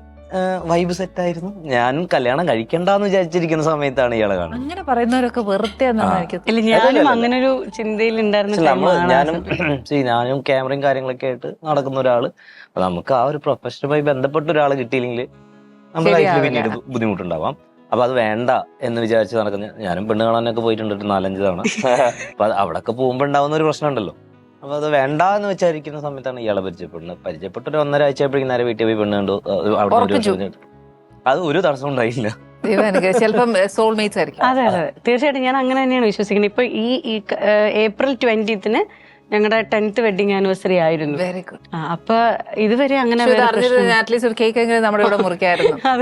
Speaker 5: വൈബ് സെറ്റ് ആയിരുന്നു. ഞാനും കല്യാണം കഴിക്കണ്ടെന്ന് വിചാരിച്ചിരിക്കുന്ന സമയത്താണ് ഇയാളെ കാണുന്നത്.
Speaker 1: അങ്ങനെ പറയുന്നവരൊക്കെ വെറുതെ
Speaker 4: ഞാനും അങ്ങനെ ഒരു ചിന്തയിൽ
Speaker 5: ഞാനും ക്യാമറയും കാര്യങ്ങളൊക്കെ ആയിട്ട് നടക്കുന്ന ഒരാള്. അപ്പൊ നമുക്ക് ആ ഒരു പ്രൊഫഷനുമായി ബന്ധപ്പെട്ട ഒരാള് കിട്ടിയില്ലെങ്കിൽ നമ്മുടെ ലൈഫിൽ പിന്നീട് ബുദ്ധിമുട്ടുണ്ടാവാം. അപ്പൊ അത് വേണ്ട എന്ന് വിചാരിച്ച് നടക്കുന്ന ഞാനും പെണ്ണ് കാണാനൊക്കെ പോയിട്ടുണ്ട് 4-5 തവണ. അപ്പൊ അവിടെയൊക്കെ പോകുമ്പോ ഉണ്ടാവുന്ന ഒരു പ്രശ്നം ഉണ്ടല്ലോ. അപ്പൊ അത് വേണ്ട എന്ന് വെച്ചായിരിക്കുന്ന സമയത്താണ് ഇയാളെ പരിചയപ്പെട്ട ഒരു 1.5 ആഴ്ചയപ്പോഴേക്കും നേരെ വീട്ടിൽ പോയി പെണ്ണ് കണ്ടു. അത് ഒരു തടസ്സം ഉണ്ടായില്ല.
Speaker 4: അതെ അതെ, തീർച്ചയായിട്ടും ഞാൻ അങ്ങനെ തന്നെയാണ് വിശ്വസിക്കുന്നത്. ഇപ്പൊ ഈ April 20th ഞങ്ങളുടെ 10th വെഡിങ് ആനിവേഴ്സറി ആയിരുന്നു.
Speaker 1: Very good.
Speaker 4: അപ്പൊ ഇതുവരെ അങ്ങനെ അത്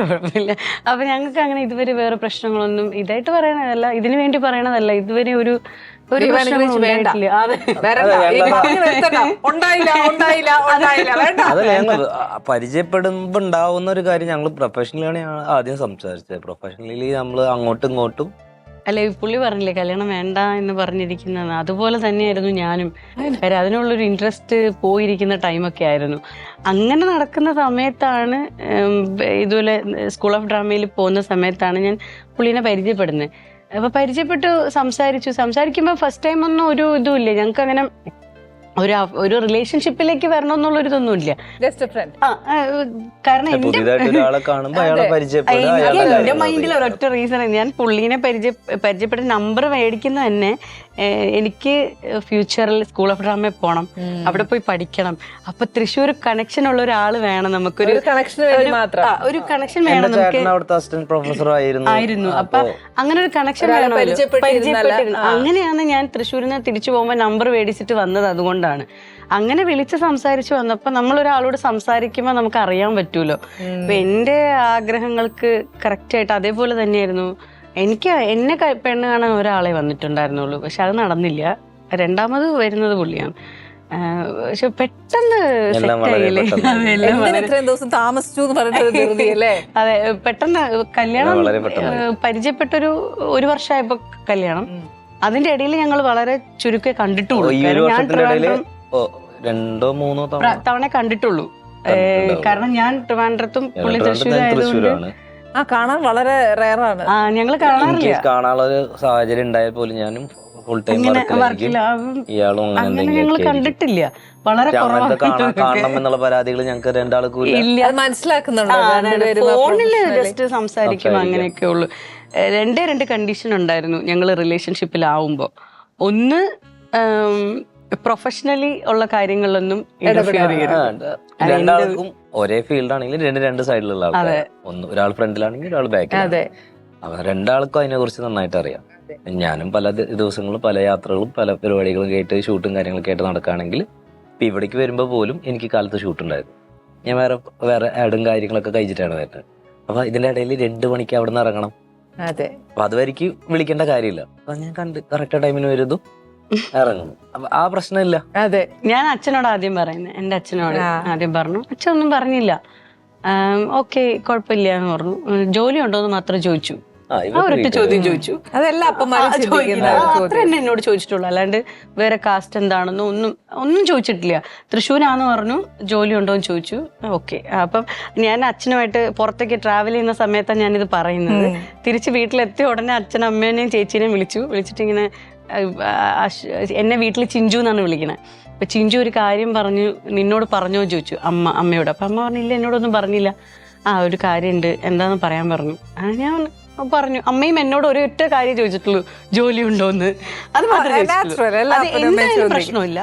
Speaker 4: കുഴപ്പമില്ല. അപ്പൊ ഞങ്ങൾക്ക് അങ്ങനെ ഇതുവരെ വേറെ പ്രശ്നങ്ങളൊന്നും ഇതായിട്ട് പറയണതല്ല, ഇതിനു വേണ്ടി പറയണതല്ല. ഇതുവരെ ഒരു
Speaker 5: പരിചയപ്പെടുമ്പോ ഉണ്ടാവുന്ന ഒരു കാര്യം, ഞങ്ങൾ പ്രൊഫഷണലാണ് ആദ്യം സംസാരിച്ചത്. പ്രൊഫഷണലി നമ്മൾ അങ്ങോട്ടും ഇങ്ങോട്ടും
Speaker 4: അല്ലെ, പുള്ളി പറഞ്ഞില്ലേ കല്യാണം വേണ്ട എന്ന് പറഞ്ഞിരിക്കുന്നത്, അതുപോലെ തന്നെയായിരുന്നു ഞാനും. കാര്യം അതിനുള്ളൊരു ഇൻട്രസ്റ്റ് പോയിരിക്കുന്ന ടൈമൊക്കെ ആയിരുന്നു. അങ്ങനെ നടക്കുന്ന സമയത്താണ് ഇതുപോലെ സ്കൂൾ ഓഫ് ഡ്രാമയിൽ പോകുന്ന സമയത്താണ് ഞാൻ പുള്ളീനെ പരിചയപ്പെടുന്നത്. അപ്പൊ പരിചയപ്പെട്ട് സംസാരിക്കുമ്പോൾ ഫസ്റ്റ് ടൈം ഒന്നും ഒരു ഇതും ഇല്ല ഞങ്ങൾക്ക്. അങ്ങനെ ഒരു റിലേഷൻഷിപ്പിലേക്ക് വരണമെന്നുള്ളൊരു ഇതൊന്നുമില്ല. കാരണം എന്റെ മൈൻഡിൽ ഒരൊറ്റ റീസൺ, ഞാൻ പുള്ളീനെ പരിചയപ്പെട്ട നമ്പർ മേടിക്കുന്ന തന്നെ എനിക്ക് ഫ്യൂച്ചറിൽ സ്കൂൾ ഓഫ് ഡ്രാമയിൽ പോകണം, അവിടെ പോയി പഠിക്കണം. അപ്പൊ തൃശ്ശൂർ കണക്ഷൻ ഉള്ള ഒരാള് വേണം, നമുക്കൊരു ഒരു കണക്ഷൻ വേണം നമുക്ക് ആയിരുന്നു. അപ്പൊ അങ്ങനെ ഒരു കണക്ഷൻ വേണം, പരിചയപ്പെട്ടിരുന്നു. അങ്ങനെയാണ് ഞാൻ തൃശ്ശൂരിൽ നിന്ന് തിരിച്ചു പോകുമ്പോൾ നമ്പർ മേടിച്ചിട്ട് വന്നത്. അതുകൊണ്ടാണ് അങ്ങനെ വിളിച്ച് സംസാരിച്ചു വന്നപ്പോ നമ്മളൊരാളോട് സംസാരിക്കുമ്പോൾ നമുക്ക് അറിയാൻ പറ്റൂലോ. അപ്പൊ എന്റെ ആഗ്രഹങ്ങൾക്ക് കറക്റ്റ് ആയിട്ട് അതേപോലെ തന്നെയായിരുന്നു. എന്നെ പെണ്ണ് കാണാൻ ഒരാളെ വന്നിട്ടുണ്ടായിരുന്നുള്ളൂ, പക്ഷെ അത് നടന്നില്ല. രണ്ടാമത് വരുന്നത് പുള്ളിയാണ്. പക്ഷെ പെട്ടെന്ന്
Speaker 5: എല്ലാം
Speaker 4: set
Speaker 5: വളരെ
Speaker 4: ആയില്ലേ?
Speaker 5: പെട്ടെന്ന്.
Speaker 4: അതെല്ലാം
Speaker 1: എന്തിന്
Speaker 4: വളരെ-
Speaker 1: ഇത്രയും ദിവസം താമസിച്ചു എന്ന് പറഞ്ഞിട്ട് ധൃതി അല്ലേ?
Speaker 4: അതെ, പെട്ടെന്ന് കല്യാണം
Speaker 5: വളരെ പെട്ടെന്ന്.
Speaker 4: പരിചയപ്പെട്ടൊരു 1 വർഷമായപ്പോ കല്യാണം. അതിന്റെ ഇടയിൽ ഞങ്ങൾ വളരെ ചുരുക്കെ കണ്ടിട്ടുള്ളൂ.
Speaker 5: ഈ ഒരു
Speaker 4: കാരണം ഞാൻ
Speaker 5: വർഷത്തിന്റെ ഇടയില്
Speaker 4: ട്രിവാൻഡ്രം
Speaker 5: 2-3 തവണ
Speaker 4: തവണ കണ്ടിട്ടുള്ളൂ. കാരണം ഞാൻ ട്രിവാൻഡ്രത്തും പുള്ളി
Speaker 5: തൃശ്ശൂരാണ്.
Speaker 4: തൃശ്ശൂരായതുകൊണ്ട്
Speaker 1: കാണാൻ വളരെ റയറാണ്.
Speaker 4: ഞങ്ങൾ കാണാറില്ല.
Speaker 5: കാണാനുള്ള ഒരു സാഹചര്യം ഉണ്ടായാൽ പോലും ഞാനും ഫുൾ ടൈം
Speaker 4: അങ്ങനെ
Speaker 5: വർക്കിലായിരിക്കും.
Speaker 4: വർക്കില്ല.
Speaker 5: ഇയാളും അങ്ങനെ
Speaker 4: അങ്ങനെ
Speaker 5: എന്തെങ്കിലും
Speaker 4: ഞങ്ങൾ
Speaker 5: ഒക്കെ ആയിരിക്കും.
Speaker 4: കണ്ടിട്ടില്ല. വളരെ
Speaker 5: അങ്ങനത്തെ
Speaker 4: കുറവാണ്
Speaker 5: കാണണം എന്നുള്ള പരാതികൾ ഞങ്ങൾക്ക് രണ്ടാൾക്കും ഇല്ല.
Speaker 4: ഇല്ല.
Speaker 1: അത് മനസ്സിലാക്കുന്നുണ്ടോ? രണ്ടുപേരും
Speaker 4: ഫോണില്
Speaker 1: professionally?
Speaker 4: ജസ്റ്റ് സംസാരിക്കും, അങ്ങനെയൊക്കെ ഉള്ളു. രണ്ട് കണ്ടീഷൻ ഉണ്ടായിരുന്നു ഞങ്ങൾ റിലേഷൻഷിപ്പിലാവുമ്പോ. ഒന്ന്, പ്രൊഫഷണലി ഉള്ള കാര്യങ്ങളിലൊന്നും interfere ചെയ്യരുത്.
Speaker 5: രണ്ടാൾക്കും ഒരേ ഫീൽഡ് ആണെങ്കിലും രണ്ട് സൈഡിലുള്ള ആൾക്കാർ. ഒരാൾ ഫ്രണ്ടിലാണെങ്കിൽ ഒരാൾ ബാക്കിൽ.
Speaker 1: അതെ.
Speaker 5: അപ്പൊ രണ്ടാൾക്കും അതിനെ കുറിച്ച് നന്നായിട്ട് അറിയാം. ഞാനും പല ദിവസങ്ങളും പല യാത്രകളും പല പരിപാടികളും കേട്ട് ഷൂട്ടും കാര്യങ്ങളൊക്കെ ആയിട്ട് നടക്കുകയാണെങ്കിൽ ഇപ്പൊ ഇവിടേക്ക് വരുമ്പോൾ പോലും എനിക്ക് കാലത്ത് ഷൂട്ട് ഉണ്ടായിരുന്നു. ഞാൻ വേറെ ആഡും കാര്യങ്ങളൊക്കെ കഴിച്ചിട്ടാണ് വരുന്നത്. അപ്പൊ ഇതിന്റെ ഇടയിൽ 2 മണിക്ക് അവിടെ നിന്ന് ഇറങ്ങണം.
Speaker 1: അതെ.
Speaker 5: അപ്പൊ അതുവരെയ്ക്ക് വിളിക്കേണ്ട കാര്യമില്ല. അപ്പൊ ഞാൻ കറക്റ്റ് ടൈമിന് വരുന്നു, ഇറങ്ങുന്നു. അപ്പൊ ആ പ്രശ്നമില്ല.
Speaker 1: അതെ.
Speaker 4: ഞാൻ അച്ഛനോട് ആദ്യം പറയുന്നത്, എന്റെ അച്ഛനോട് ആദ്യം പറഞ്ഞു. അച്ഛൻ ഒന്നും പറഞ്ഞില്ല. ഓക്കെ, കുഴപ്പമില്ല എന്ന് പറഞ്ഞു. ജോലി ഉണ്ടോ എന്ന് മാത്രം ചോദിച്ചു. ഒരൊറ്റ ചോദ്യം ചോദിച്ചു.
Speaker 1: അതെല്ലാം അപ്പന്മാര് ചിന്തിക്കുന്ന ഒരു
Speaker 4: അത്ര
Speaker 1: ചോദ്യം.
Speaker 4: തന്നെ എന്നോട് ചോദിച്ചിട്ടുള്ളൂ. അല്ലാണ്ട് വേറെ കാസ്റ്റ് എന്താണെന്നോ ഒന്നും ചോദിച്ചിട്ടില്ല. തൃശ്ശൂരാന്ന് പറഞ്ഞു. ജോലി ഉണ്ടോ എന്ന് ചോദിച്ചു. ഓക്കെ. അപ്പം ഞാൻ അച്ഛനുമായിട്ട് പുറത്തേക്ക് ട്രാവൽ ചെയ്യുന്ന സമയത്താണ് ഞാനിത് പറയുന്നത്. തിരിച്ച് വീട്ടിലെത്തിയ ഉടനെ അച്ഛനും അമ്മേനെയും ചേച്ചീനെയും വിളിച്ചിട്ട് ഇങ്ങനെ എന്നെ വീട്ടിൽ ചിഞ്ചു എന്നാണ് വിളിക്കണേ. അപ്പൊ ചിഞ്ചു ഒരു കാര്യം പറഞ്ഞു, നിന്നോട് പറഞ്ഞോ ചോദിച്ചു അമ്മയോട്. അപ്പൊ അമ്മ പറഞ്ഞില്ല, എന്നോടൊന്നും പറഞ്ഞില്ല. ഒരു കാര്യമുണ്ട്, എന്താന്ന് പറയാൻ പറഞ്ഞു. ഞാൻ പറഞ്ഞു. അമ്മയും എന്നോട് ഒരൊറ്റ കാര്യം ചോദിച്ചിട്ടുള്ളൂ, ജോലി ഉണ്ടോന്ന്. അത് മാത്രമേ എന്തായാലും പ്രശ്നമില്ല,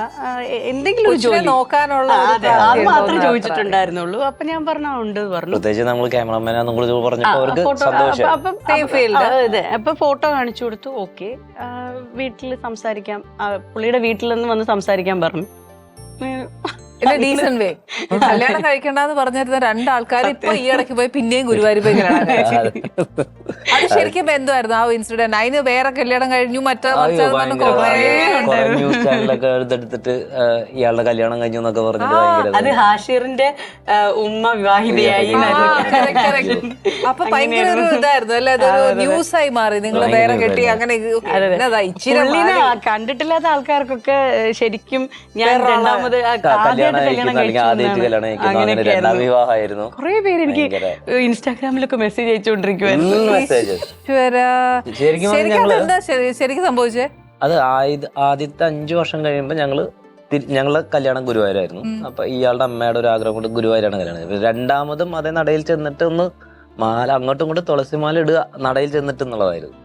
Speaker 4: എന്തെങ്കിലും ഒരു ജോലി
Speaker 1: നോക്കാനുള്ള
Speaker 4: അത് മാത്രമേ ചോദിച്ചിട്ടുണ്ടായിരുന്നുള്ളൂ. അപ്പൊ ഞാൻ പറഞ്ഞു ഉണ്ട് പറഞ്ഞു.
Speaker 5: പ്രത്യേകിച്ച് നമ്മൾ ക്യാമറമാനാന്ന് പറഞ്ഞപ്പോ അവർക്ക് സന്തോഷം.
Speaker 4: അതെ. അപ്പൊ ഫോട്ടോ കാണിച്ചു കൊടുത്തു. ഓക്കെ, വീട്ടിൽ സംസാരിക്കാം, പുള്ളിയുടെ വീട്ടിൽ നിന്ന് വന്ന് സംസാരിക്കാൻ പറഞ്ഞു.
Speaker 1: ഡീസന്റ് വേ. കല്യാണം കഴിക്കണ്ടെന്ന് പറഞ്ഞിരുന്ന 2 ആൾക്കാർ ഇപ്പൊ ഈ ഇടയ്ക്ക് പോയി പിന്നെയും ഗുരുവായൂർ പോയി കല്യാണം കഴിച്ചു. അത് ശരിക്കും എന്തായിരുന്നു ആ ഇൻസിഡന്റ്? അതിന് വേറെ കല്യാണം കഴിഞ്ഞു
Speaker 5: ന്യൂസ് ചാനലൊക്കെ എടുത്തെടുത്തിട്ട് ഇയാളുടെ കല്യാണം കഴിഞ്ഞു എന്നൊക്കെ പറഞ്ഞിട്ട് ഭയങ്കര
Speaker 4: അത് ഹാഷിറിന്റെ ഉമ്മ വിവാഹിതയായി.
Speaker 1: അപ്പൊ ഭയങ്കര ഒരു ഇതായിരുന്നു അല്ലെ? അതൊരു ന്യൂസായി മാറി. നിങ്ങൾ വേറെ കെട്ടി അങ്ങനെ
Speaker 4: കണ്ടിട്ടില്ലാത്ത ആൾക്കാർക്കൊക്കെ ശരിക്കും ഞാൻ രണ്ടാമത് കുറെ പേര് എനിക്ക് ഇൻസ്റ്റാഗ്രാമിലൊക്കെ മെസ്സേജ് അയച്ചുകൊണ്ടിരിക്കുവായിരുന്നു.
Speaker 1: ശരിക്കും സംഭവിച്ചേ
Speaker 5: അത് ആദ്യത്തെ 5 വർഷം കഴിയുമ്പോ ഞങ്ങളെ കല്യാണം ഗുരുവായൂരായിരുന്നു. അപ്പൊ ഇയാളുടെ അമ്മയുടെ ഒരു ആഗ്രഹം കൊണ്ട് ഗുരുവായൂരാണ് കല്യാണം. രണ്ടാമതും അതേ നടയിൽ ചെന്നിട്ട് ഒന്ന് മാല അങ്ങോട്ടും ഇങ്ങോട്ടും തുളസിമാല ഇടുക, നടയിൽ ചെന്നിട്ട് എന്നുള്ളതായിരുന്നു.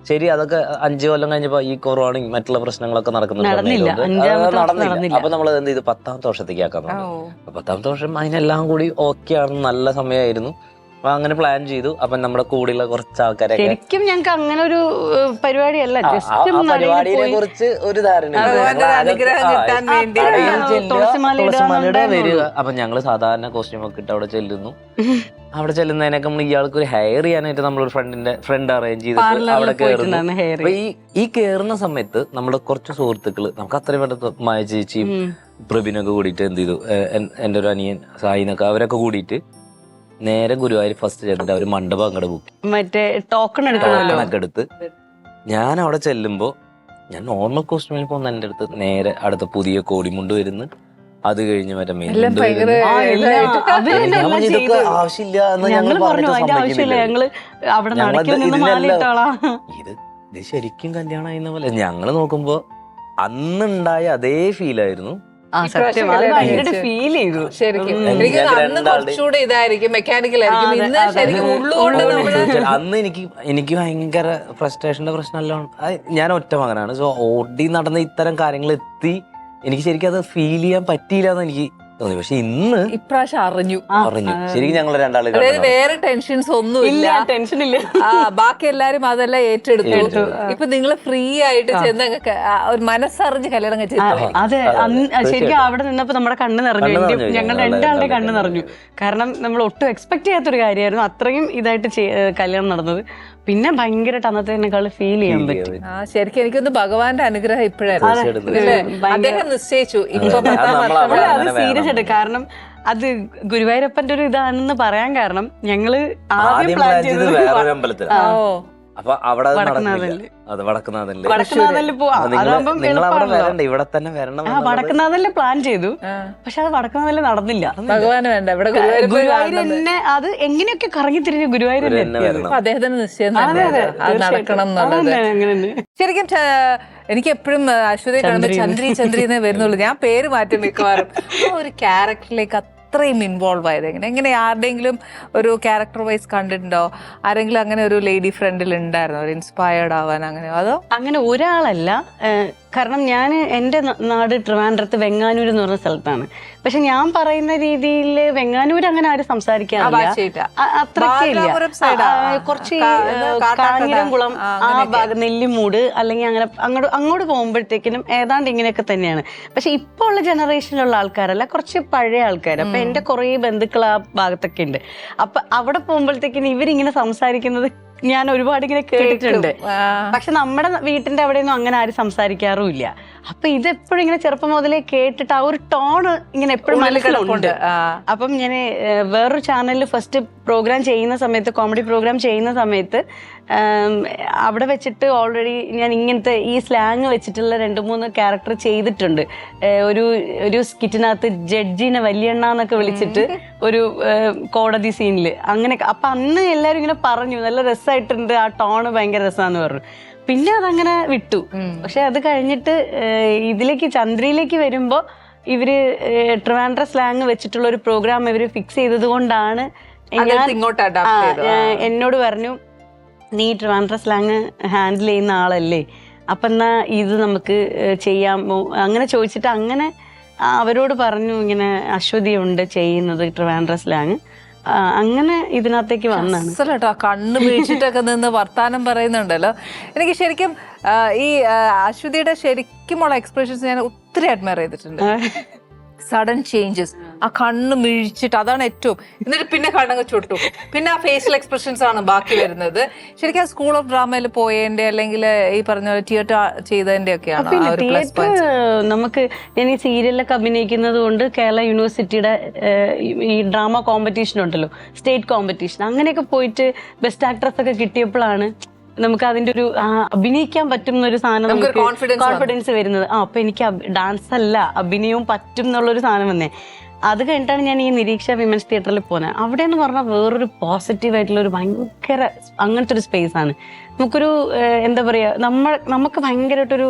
Speaker 5: ശരി, അതൊക്കെ 5 കൊല്ലം കഴിഞ്ഞപ്പോ ഈ കൊറോണയും മറ്റുള്ള പ്രശ്നങ്ങളൊക്കെ നടക്കുന്നുണ്ട്. അപ്പൊ നമ്മൾ എന്ത് ചെയ്തു, 10ാമത്തെ വർഷത്തേക്ക് ആക്കാൻ നോക്കി. 10ാമത്തെ വർഷം അതിനെല്ലാം കൂടി ഓക്കെ ആണ്, നല്ല സമയമായിരുന്നു. അപ്പൊ അങ്ങനെ പ്ലാൻ ചെയ്തു. അപ്പൊ നമ്മുടെ കൂടെയുള്ള കുറച്ച് ആൾക്കാരെ
Speaker 4: ശരിക്കും ഞങ്ങൾക്ക് അങ്ങനെ ഒരു പരിപാടിയല്ല,
Speaker 5: പരിപാടിയെ കുറിച്ച് ഒരു ധാരണ തുളസിമാലയുടെ വരിക. അപ്പൊ ഞങ്ങള് സാധാരണ കോസ്റ്റ്യൂം ഒക്കെ ഇട്ട് അവിടെ ചെല്ലുന്നു. അവിടെ ചെല്ലുന്നതിനൊക്കെ നമ്മൾ ഇയാൾക്ക് ഒരു ഹെയർ ചെയ്യാനായിട്ട് നമ്മളൊരു ഫ്രണ്ട് അറേഞ്ച് ചെയ്തിട്ട് അവിടെ കയറുന്നു. അപ്പൊ ഈ കയറുന്ന സമയത്ത് നമ്മുടെ കുറച്ച് സുഹൃത്തുക്കള്, നമുക്ക് അത്രയും വേണ്ട മായ ചേച്ചിയും പ്രബിനൊക്കെ കൂടിയിട്ട് എന്ത് ചെയ്തു, എന്റെ ഒരു അനിയൻ സായിനൊക്കെ, അവരൊക്കെ കൂടിയിട്ട് നേരെ ഗുരുവായൂർ ഫസ്റ്റ് ചെന്നിട്ട് അവര് മണ്ഡപം അങ്ങോട്ട് ബുക്ക്,
Speaker 4: മറ്റേ ടോക്കൺ
Speaker 5: എടുത്ത് ഞാൻ അവിടെ ചെല്ലുമ്പോ ഞാൻ നോർമൽ കോസ്റ്റ്യൂമിൽ പോകുന്ന എന്റെ അടുത്ത് നേരെ അടുത്ത പുതിയ കോടിമുണ്ട് വരുന്നു. അത് കഴിഞ്ഞ് മറ്റേ ഇതൊക്കെ ആവശ്യമില്ല എന്ന് ഞങ്ങൾ ഇത് ശരിക്കും കല്യാണം ആയിരുന്ന പോലെ ഞങ്ങള് നോക്കുമ്പോ അന്നുണ്ടായ അതേ ഫീലായിരുന്നു.
Speaker 4: ഫീൽ ചെയ്തു
Speaker 1: ശരിക്കും. അന്ന് കുറച്ചുകൂടെ ഇതായിരിക്കും, മെക്കാനിക്കൽ ആയിരിക്കും.
Speaker 5: അന്ന് എനിക്ക് ഭയങ്കര ഫ്രസ്ട്രേഷന്റെ പ്രശ്നമല്ല. ഞാൻ ഒറ്റ മകനാണ്. സോ ഓടി നടന്ന ഇത്തരം കാര്യങ്ങൾ എനിക്ക് ശരിക്കും അത് ഫീൽ ചെയ്യാൻ പറ്റിയില്ല എന്ന് എനിക്ക് തോന്നി. പക്ഷെ ഇന്ന്
Speaker 1: ഇപ്രാവശ്യം അറിഞ്ഞു
Speaker 5: ശരിക്കും ഞങ്ങൾ രണ്ടാളും
Speaker 1: വേറെ ടെൻഷൻസ് ഒന്നുമില്ല,
Speaker 4: ടെൻഷനില്ല.
Speaker 1: ബാക്കി എല്ലാരും അതെല്ലാം ഏറ്റെടുത്തു. ഇപ്പൊ നിങ്ങൾ ഫ്രീ ആയിട്ട് ചെന്ന് ഒരു മനസ്സറിഞ്ഞ് കല്യാണം കഴിച്ചു.
Speaker 4: അതെ, ശരിക്കും അവിടെ നിന്നപ്പോ നമ്മുടെ കണ്ണ് നിറഞ്ഞു. ഞങ്ങൾ രണ്ടാളുടെ കണ്ണ് നിറഞ്ഞു. കാരണം നമ്മൾ ഒട്ടും എക്സ്പെക്ട് ചെയ്യാത്തൊരു കാര്യമായിരുന്നു. അത്രയും ഇതായിട്ട് കല്യാണം നടന്നത്. പിന്നെ ഭയങ്കരമായിട്ട് അന്നത്തേക്കാൾ ഫീൽ ചെയ്യാൻ പറ്റും.
Speaker 1: ആ ശരിക്കും എനിക്കൊന്ന് ഭഗവാന്റെ അനുഗ്രഹം ഇപ്പോഴായിരുന്നു
Speaker 5: തീർച്ചയായിട്ടും.
Speaker 1: അല്ലേ?
Speaker 4: ഭയങ്കര-
Speaker 1: അദ്ദേഹം നിശ്ചയിച്ചു ഇപ്പൊ
Speaker 5: അത് നമ്മള്
Speaker 4: അല്ല, അത്
Speaker 5: അങ്ങനെ
Speaker 4: സീരിയസ് ആയിട്ട്. കാരണം അത് ഗുരുവായൂരപ്പന്റെ ഒരു ഇതാണെന്ന് പറയാൻ കാരണം ഞങ്ങള് ആദ്യം
Speaker 5: ആദ്യം
Speaker 4: പ്ലാൻ
Speaker 5: പ്ലാൻ ചെയ്തത്
Speaker 4: ചെയ്തത്
Speaker 5: വേറൊരു അമ്പലത്തിലാണ്.
Speaker 1: ഓ
Speaker 5: അപ്പൊ അവിടെ അത്
Speaker 4: വടക്കുന്നാഥനില്.
Speaker 5: നടക്കുന്നില്ല. അത് വടക്കുന്നാഥനില്.
Speaker 4: വടക്കുന്നാഥനില് പോവാ. അതാകുമ്പം
Speaker 5: നിങ്ങൾ അവിടെ
Speaker 4: എളുപ്പമാണല്ലോ.
Speaker 5: വരണ്ട, ഇവിടെ തന്നെ വരണം
Speaker 4: ആ
Speaker 5: എന്നുള്ളത്.
Speaker 4: വടക്കുന്നാഥനില് പ്ലാൻ ചെയ്തു, പക്ഷെ അത് വടക്കുന്നാഥനില് നടന്നില്ല.
Speaker 1: ഭഗവാന് വേണ്ട ഇവിടെ ഗുരുവായൂർ പോയി
Speaker 4: ഗുരുവായൂർ
Speaker 1: കാണണം.
Speaker 4: തന്നെ അത് എങ്ങനെയൊക്കെ കറങ്ങി തിരിഞ്ഞ് ഗുരുവായൂർ
Speaker 5: ഇവിടെ തന്നെ വരണം.
Speaker 1: അപ്പൊ അദ്ദേഹത്തിന് നിശ്ചയം
Speaker 4: അതെ
Speaker 1: തന്നെ
Speaker 4: അതെ
Speaker 1: അത് നടക്കണം എന്നുള്ളത്.
Speaker 4: അങ്ങനെ
Speaker 1: ശരിക്കും എനിക്ക് എപ്പോഴും അശ്വതി കാണുമ്പോൾ ചന്ദ്രി എന്നേ വരുന്നുള്ളൂ. ഞാൻ പേര് മാറ്റി മിക്കവാറും ആ ഒരു ക്യാരക്ടറിലേക്ക് അത്രയും ഇൻവോൾവ് ആയത് എങ്ങനെ ആരുടെയെങ്കിലും ഒരു ക്യാരക്ടർ വൈസ് കണ്ടിട്ടുണ്ടോ? ആരെങ്കിലും അങ്ങനെ ഒരു ലേഡി ഫ്രണ്ടിൽ ഉണ്ടായിരുന്നോ ഒരു ഇൻസ്പയർഡ് ആവാൻ അങ്ങനെയോ? അതോ
Speaker 4: അങ്ങനെ ഒരാളല്ല. കാരണം ഞാൻ എൻ്റെ നാട് ട്രിവാൻഡ്രത്ത് വെങ്ങാനൂർ എന്ന് പറഞ്ഞ സ്ഥലത്താണ്. പക്ഷെ ഞാൻ പറയുന്ന രീതിയിൽ വെങ്ങാനൂർ അങ്ങനെ ആരും സംസാരിക്കാറില്ല, അത്രയ്ക്ക് ഇല്ല. കുറച്ച് കാഞ്ഞിരംകുളം ആ ഭാഗം, നെല്ലിമൂട് അല്ലെങ്കിൽ അങ്ങനെ അങ്ങോട്ട് പോകുമ്പോഴത്തേക്കിനും ഏതാണ്ട് ഇങ്ങനെയൊക്കെ തന്നെയാണ്. പക്ഷെ ഇപ്പോൾ ഉള്ള ജനറേഷനിലുള്ള ആൾക്കാരല്ല, കുറച്ച് പഴയ ആൾക്കാർ. അപ്പൊ എന്റെ കുറേ ബന്ധുക്കൾ ആ ഭാഗത്തൊക്കെ ഉണ്ട്. അപ്പൊ അവിടെ പോകുമ്പോഴത്തേക്കിനും ഇവരിങ്ങനെ സംസാരിക്കുന്നത് ഞാൻ ഒരുപാട് ഇങ്ങനെ കേട്ടിട്ടുണ്ട്. പക്ഷെ നമ്മുടെ വീട്ടിന്റെ അവിടെയൊന്നും അങ്ങനെ ആരും സംസാരിക്കാറുമില്ല. അപ്പൊ ഇതെപ്പോഴും ഇങ്ങനെ ചെറുപ്പം മുതലേ കേട്ടിട്ട് ആ ഒരു ടോണ് ഇങ്ങനെ എപ്പോഴും മനസ്സിലുണ്ട്. അപ്പം ഞാൻ വേറൊരു ചാനലിൽ ഫസ്റ്റ് പ്രോഗ്രാം ചെയ്യുന്ന സമയത്ത്, കോമഡി പ്രോഗ്രാം ചെയ്യുന്ന സമയത്ത് അവിടെ വെച്ചിട്ട് ഓൾറെഡി ഞാൻ ഇങ്ങനത്തെ ഈ സ്ലാങ് വെച്ചിട്ടുള്ള 2-3 ക്യാരക്ടർ ചെയ്തിട്ടുണ്ട്. ഒരു സ്കിറ്റിനകത്ത് ജഡ്ജിനെ വല്യണ്ണ എന്നൊക്കെ വിളിച്ചിട്ട് ഒരു കോടതി സീനിൽ അങ്ങനെ. അപ്പൊ അന്ന് എല്ലാരും ഇങ്ങനെ പറഞ്ഞു നല്ല രസമായിട്ടുണ്ട്, ആ ടോണ് ഭയങ്കര രസമാന്ന് പറഞ്ഞു. പിന്നെ അതങ്ങനെ വിട്ടു. പക്ഷെ അത് കഴിഞ്ഞിട്ട് ഇതിലേക്ക് ചന്ദ്രയിലേക്ക് വരുമ്പോ ഇവര് ട്രിവാൻഡ്ര സ്ലാങ് വെച്ചിട്ടുള്ള ഒരു പ്രോഗ്രാം ഇവര് ഫിക്സ് ചെയ്തത് കൊണ്ടാണ് എന്നോട് പറഞ്ഞു, നീ ട്രിവാൻഡ്ര സ്ലാങ് ഹാൻഡിൽ ചെയ്യുന്ന ആളല്ലേ, അപ്പൊ എന്നാ ഇത് നമുക്ക് ചെയ്യാമോ അങ്ങനെ ചോദിച്ചിട്ട് അങ്ങനെ അവരോട് പറഞ്ഞു ഇങ്ങനെ അശ്വതി ഉണ്ട് ചെയ്യുന്നത് ട്രിവാൻഡ്ര സ്ലാങ്. അങ്ങനെ ഇതിനകത്തേക്ക് വന്നാണ്.
Speaker 1: കേട്ടോ കണ്ണ് വീഴ്ചിട്ടൊക്കെ നിന്ന് വർത്താനം പറയുന്നുണ്ടല്ലോ. എനിക്ക് ശരിക്കും ഈ അശ്വതിയുടെ ശരിക്കുമുള്ള എക്സ്പ്രഷൻസ് ഞാൻ ഒത്തിരി അഡ്മയർ ചെയ്തിട്ടുണ്ട്. സഡൻ ചേഞ്ചസ്, ആ കണ്ണ് മിഴിച്ചിട്ട് അതാണ് ഏറ്റവും. എന്നിട്ട് പിന്നെ കണ്ണങ്ങ് ചുട്ടു, പിന്നെ ആ ഫേഷ്യൽ എക്സ്പ്രഷൻസ് ആണ് ബാക്കി വരുന്നത്. ശരിക്കും ആ സ്കൂൾ ഓഫ് ഡ്രാമയിൽ പോയതിന്റെ അല്ലെങ്കിൽ ഈ പറഞ്ഞ തിയേറ്റർ ചെയ്തതിന്റെ ഒക്കെയാണ് ആ ഒരു പ്ലസ് പോയിന്റ്.
Speaker 4: നമുക്ക് ഞാൻ ഈ സീരിയലിലൊക്കെ അഭിനയിക്കുന്നത് കൊണ്ട് കേരള യൂണിവേഴ്സിറ്റിയുടെ ഈ ഡ്രാമ കോമ്പറ്റീഷൻ ഉണ്ടല്ലോ, സ്റ്റേറ്റ് കോമ്പറ്റീഷൻ, അങ്ങനെയൊക്കെ പോയിട്ട് ബെസ്റ്റ് ആക്ട്രസ് ഒക്കെ കിട്ടിയപ്പോഴാണ് നമുക്ക് അതിന്റെ ഒരു അഭിനയിക്കാൻ പറ്റും എന്നൊരു സാധനം, കോൺഫിഡൻസ് വരുന്നത്. അപ്പൊ എനിക്ക് ഡാൻസ് അല്ല അഭിനയവും പറ്റും എന്നുള്ളൊരു സാധനം വന്നേ. അത് കഴിഞ്ഞിട്ടാണ് ഞാൻ ഈ നിരീക്ഷ വിമൻസ് തിയേറ്ററിൽ പോകുന്നത്. അവിടെ എന്ന് പറഞ്ഞാൽ വേറൊരു പോസിറ്റീവ് ആയിട്ടുള്ള ഒരു ഭയങ്കര അങ്ങനത്തെ ഒരു സ്പേസ് ആണ്. നമുക്കൊരു എന്താ പറയാ, നമുക്ക് ഭയങ്കരമായിട്ടൊരു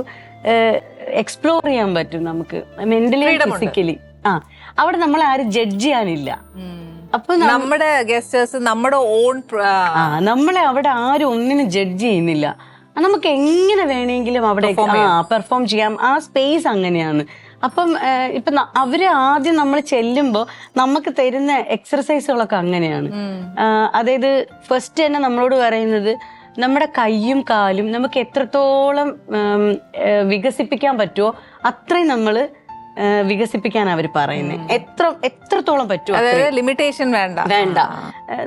Speaker 4: എക്സ്പ്ലോർ ചെയ്യാൻ പറ്റും, നമുക്ക് മെന്റലി ഫിസിക്കലി. അവിടെ നമ്മളെ ആരും ജഡ്ജ് ചെയ്യാനില്ല. അപ്പൊ
Speaker 1: നമ്മുടെ ഗസ്റ്റേഴ്സ് നമ്മുടെ ഓൺ
Speaker 4: നമ്മളെ അവിടെ ആരും ഒന്നിനും ജഡ്ജ് ചെയ്യുന്നില്ല. നമുക്ക് എങ്ങനെ വേണമെങ്കിലും അവിടെ പെർഫോം ചെയ്യാം. ആ സ്പേസ് അങ്ങനെയാണ്. അപ്പം ഇപ്പൊ അവര് ആദ്യം നമ്മൾ ചെല്ലുമ്പോ നമുക്ക് തരുന്ന എക്സർസൈസുകളൊക്കെ അങ്ങനെയാണ്. അതായത് ഫസ്റ്റ് തന്നെ നമ്മളോട് പറയുന്നത് നമ്മുടെ കൈയും കാലും നമുക്ക് എത്രത്തോളം വികസിപ്പിക്കാൻ പറ്റുമോ അത്രയും നമ്മള് വികസിപ്പിക്കാൻ അവർ പറയുന്നത്. എത്രത്തോളം പറ്റും,
Speaker 1: ലിമിറ്റേഷൻ വേണ്ട.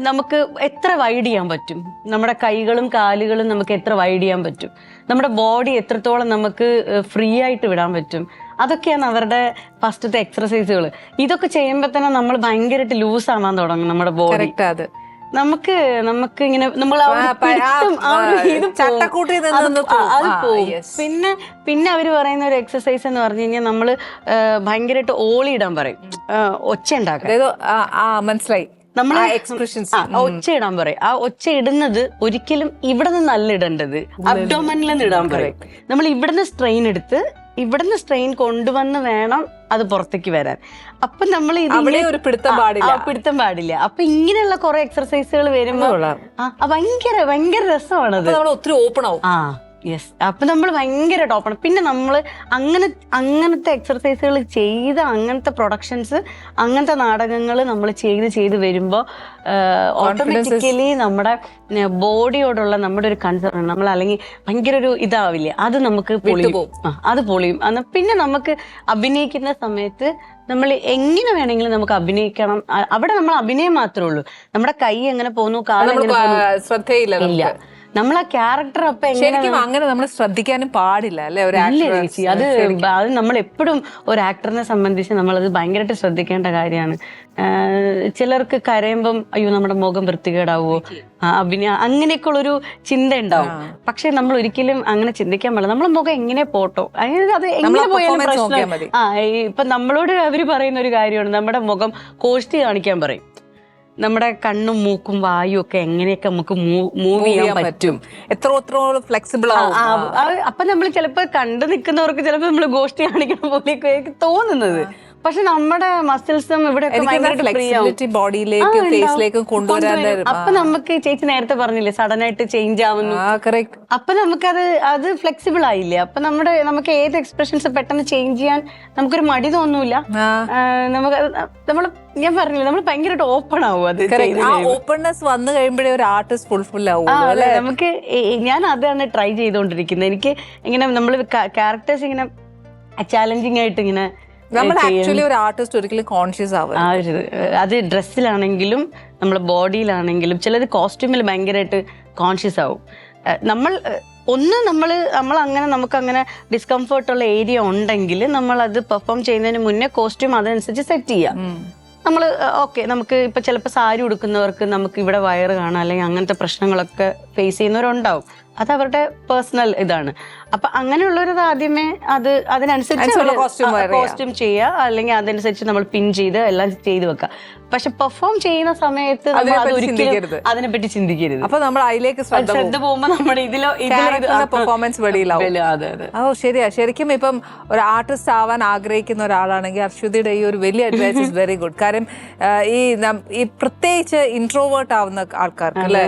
Speaker 4: നമുക്ക് എത്ര വൈഡ് ചെയ്യാൻ പറ്റും, നമ്മുടെ കൈകളും കാലുകളും നമുക്ക് എത്ര വൈഡ് ചെയ്യാൻ പറ്റും, നമ്മുടെ ബോഡി എത്രത്തോളം നമുക്ക് ഫ്രീ ആയിട്ട് വിടാൻ പറ്റും, അതൊക്കെയാണ് അവരുടെ ഫസ്റ്റത്തെ എക്സർസൈസുകൾ. ഇതൊക്കെ ചെയ്യുമ്പോൾ തന്നെ നമ്മൾ ഭയങ്കരമായിട്ട് ലൂസ് ആവാൻ തുടങ്ങും നമ്മുടെ ബോഡി.
Speaker 1: അത്
Speaker 4: നമുക്ക് ഇങ്ങനെ നമ്മൾ പിന്നെ അവര് പറയുന്ന ഒരു എക്സസൈസ് എന്ന് പറഞ്ഞു കഴിഞ്ഞാൽ നമ്മള് ഭയങ്കരമായിട്ട് ഓളിയിടാൻ പറയും, ഒച്ച ഉണ്ടാക്കാൻ.
Speaker 1: മനസ്സിലായി,
Speaker 4: നമ്മള് ഒച്ച ഇടാൻ പറയും. ആ ഒച്ച ഇടുന്നത് ഒരിക്കലും ഇവിടെ നിന്നല്ല ഇടേണ്ടത്, അബ്ഡോമനിൽ നിന്ന് ഇടാൻ പറയും. നമ്മൾ ഇവിടുന്ന് സ്ട്രെയിൻ എടുത്ത് ഇവിടുന്ന് സ്ട്രെയിൻ കൊണ്ടുവന്ന് വേണം അത് പുറത്തേക്ക് വരാൻ. അപ്പൊ നമ്മൾ പിടുത്തം പാടില്ല. അപ്പൊ ഇങ്ങനെയുള്ള കുറെ എക്സർസൈസുകൾ വരുമ്പോ ഭയങ്കര രസമാണത്.
Speaker 1: ഒത്തിരി ഓപ്പൺ ആവും.
Speaker 4: യെസ്. അപ്പൊ നമ്മൾ ഭയങ്കര ടോപ്പാണ്. പിന്നെ നമ്മൾ അങ്ങനത്തെ എക്സർസൈസുകൾ ചെയ്ത് അങ്ങനത്തെ പ്രൊഡക്ഷൻസ് അങ്ങനത്തെ നാടകങ്ങൾ നമ്മൾ ചെയ്ത് വരുമ്പോൾ ഓട്ടോമാറ്റിക്കലി നമ്മുടെ ബോഡിയോടുള്ള നമ്മുടെ ഒരു കൺസേൺ നമ്മൾ അല്ലെങ്കിൽ ഭയങ്കര ഒരു ഇതാവില്ലേ, അത് നമുക്ക് അത് പൊളിയും. പിന്നെ നമുക്ക് അഭിനയിക്കുന്ന സമയത്ത് നമ്മൾ എങ്ങനെ വേണമെങ്കിലും നമുക്ക് അഭിനയിക്കണം. അവിടെ നമ്മൾ അഭിനയം മാത്രമേ ഉള്ളൂ, നമ്മുടെ കൈ എങ്ങനെ പോകുന്നു, കാലെങ്ങനെ പോകുന്നു
Speaker 1: ശ്രദ്ധയില്ല.
Speaker 4: നമ്മൾ ആ ക്യാരക്ടർ അപ്പൊ
Speaker 1: ശരിക്കും അങ്ങനെ നമ്മൾ ശ്രദ്ധിക്കാനും പാടില്ല അല്ലെ ഒരു
Speaker 4: ഇല്ല
Speaker 1: actress?
Speaker 4: ചേച്ചി, അത് നമ്മൾ എപ്പോഴും ഒരു ആക്ടറിനെ സംബന്ധിച്ച് നമ്മളത് ഭയങ്കരമായിട്ട് ശ്രദ്ധിക്കേണ്ട കാര്യമാണ്. ചിലർക്ക് കരയുമ്പം അയ്യോ നമ്മുടെ മുഖം വൃത്തികേടാവോ, അഭിനയ അങ്ങനെയൊക്കെ ഉള്ളൊരു ചിന്ത ഉണ്ടാവും. പക്ഷെ നമ്മൾ ഒരിക്കലും അങ്ങനെ ചിന്തിക്കാൻ പാടില്ല. നമ്മളെ മുഖം എങ്ങനെ പോട്ടോ, അതായത് അത് എങ്ങനെ പോയാലും പ്രശ്നം. ഇപ്പൊ നമ്മളോട് അവര് പറയുന്ന ഒരു കാര്യമാണ്, നമ്മുടെ മുഖം കോഷ്ടി കാണിക്കാൻ പറയും. നമ്മുടെ കണ്ണും മൂക്കും വായും ഒക്കെ എങ്ങനെയൊക്കെ നമുക്ക് മൂവ് ചെയ്യാൻ പറ്റും,
Speaker 1: എത്ര ഫ്ലെക്സിബിൾ ആവും.
Speaker 4: അപ്പൊ നമ്മൾ ചിലപ്പോ കണ്ടു നിൽക്കുന്നവർക്ക് ചിലപ്പോ നമ്മള് ഗോഷ്ടി കാണിക്കണ പോലെയൊക്കെ തോന്നുന്നത്. പക്ഷെ നമ്മുടെ മസിൽസും ഇവിടെ
Speaker 1: ബോഡിയിലേക്കും ഫേസിലേക്കും കൊണ്ടുവരാൻ
Speaker 4: അപ്പൊ നമുക്ക് ചേച്ചി നേരത്തെ പറഞ്ഞില്ലേ സഡൻ ആയിട്ട് ചേഞ്ച് ആവുന്നു. അപ്പൊ നമുക്കത് ഫ്ലെക്സിബിൾ ആയില്ലേ. അപ്പൊ നമുക്ക് ഏത് എക്സ്പ്രഷൻസ് പെട്ടെന്ന് ചേഞ്ച് ചെയ്യാൻ നമുക്കൊരു മടി തോന്നൂല. ഞാൻ പറഞ്ഞില്ല, നമ്മൾ ഭയങ്കരമായിട്ട് ഓപ്പൺ ആവും. അത്
Speaker 1: ഓപ്പൺനെസ് വന്നു കഴിയുമ്പോഴേ ഒരു ആർട്ടിസ്റ്റ് ഫുൾഫിൽ ആവും.
Speaker 4: നമുക്ക് ഞാൻ അതാണ് ട്രൈ ചെയ്തുകൊണ്ടിരിക്കുന്നത്. എനിക്ക് ഇങ്ങനെ നമ്മൾ ക്യാരക്ടേഴ്സ് ഇങ്ങനെ ചാലഞ്ചിങ് ആയിട്ട് ഇങ്ങനെ
Speaker 1: നമ്മൾ ആക്ച്വലി ഒരു ആർട്ടിസ്റ്റ് ഒരിക്കലും കോൺഷ്യസ് ആവും.
Speaker 4: അത് ഡ്രസ്സിലാണെങ്കിലും നമ്മുടെ ബോഡിയിലാണെങ്കിലും ചിലത് കോസ്റ്റ്യൂമിൽ ഭയങ്കരമായിട്ട് കോൺഷ്യസ് ആവും. നമ്മൾ അങ്ങനെ നമുക്കങ്ങനെ ഡിസ്കംഫർട്ടുള്ള ഏരിയ ഉണ്ടെങ്കിൽ നമ്മൾ അത് പെർഫോം ചെയ്യുന്നതിന് മുന്നേ കോസ്റ്റ്യൂം അതനുസരിച്ച് സെറ്റ് ചെയ്യാം. നമ്മൾ ഓക്കെ, നമുക്ക് ഇപ്പൊ ചിലപ്പോൾ സാരി ഉടുക്കുന്നവർക്ക് നമുക്ക് ഇവിടെ വയറ് കാണാം, അല്ലെങ്കിൽ അങ്ങനത്തെ പ്രശ്നങ്ങളൊക്കെ ഫേസ് ചെയ്യുന്നവരുണ്ടാവും. അത് അവരുടെ പേഴ്സണൽ ഇതാണ്. അപ്പൊ അങ്ങനെയുള്ളവരത് ആദ്യമേ അതിനനുസരിച്ച് കോസ്റ്റ്യൂം ചെയ്യുക, അല്ലെങ്കിൽ അതനുസരിച്ച് നമ്മൾ പിൻ ചെയ്ത് എല്ലാം ചെയ്ത് വെക്കുക. പക്ഷെ പെർഫോം ചെയ്യുന്ന സമയത്ത് അതിനെപ്പറ്റി ചിന്തിക്കരുത്.
Speaker 1: അപ്പൊ നമ്മൾ അതിലേക്ക്
Speaker 4: ശ്രദ്ധ പോകുമ്പോ നമ്മുടെ
Speaker 1: പെർഫോമൻസ് വെളിയിലാവും. ഓ ശരിയാ. ശരിക്കും ഇപ്പം ഒരു ആർട്ടിസ്റ്റ് ആവാൻ ആഗ്രഹിക്കുന്ന ഒരാളാണെങ്കിൽ അശ്വതിയുടെ ഈ ഒരു വലിയ അഡ്വൈസ് ഇസ് വെരി ഗുഡ്. കാര്യം ഈ പ്രത്യേകിച്ച് ഇൻട്രോവേർട്ട് ആവുന്ന ആൾക്കാർക്ക് അല്ലെ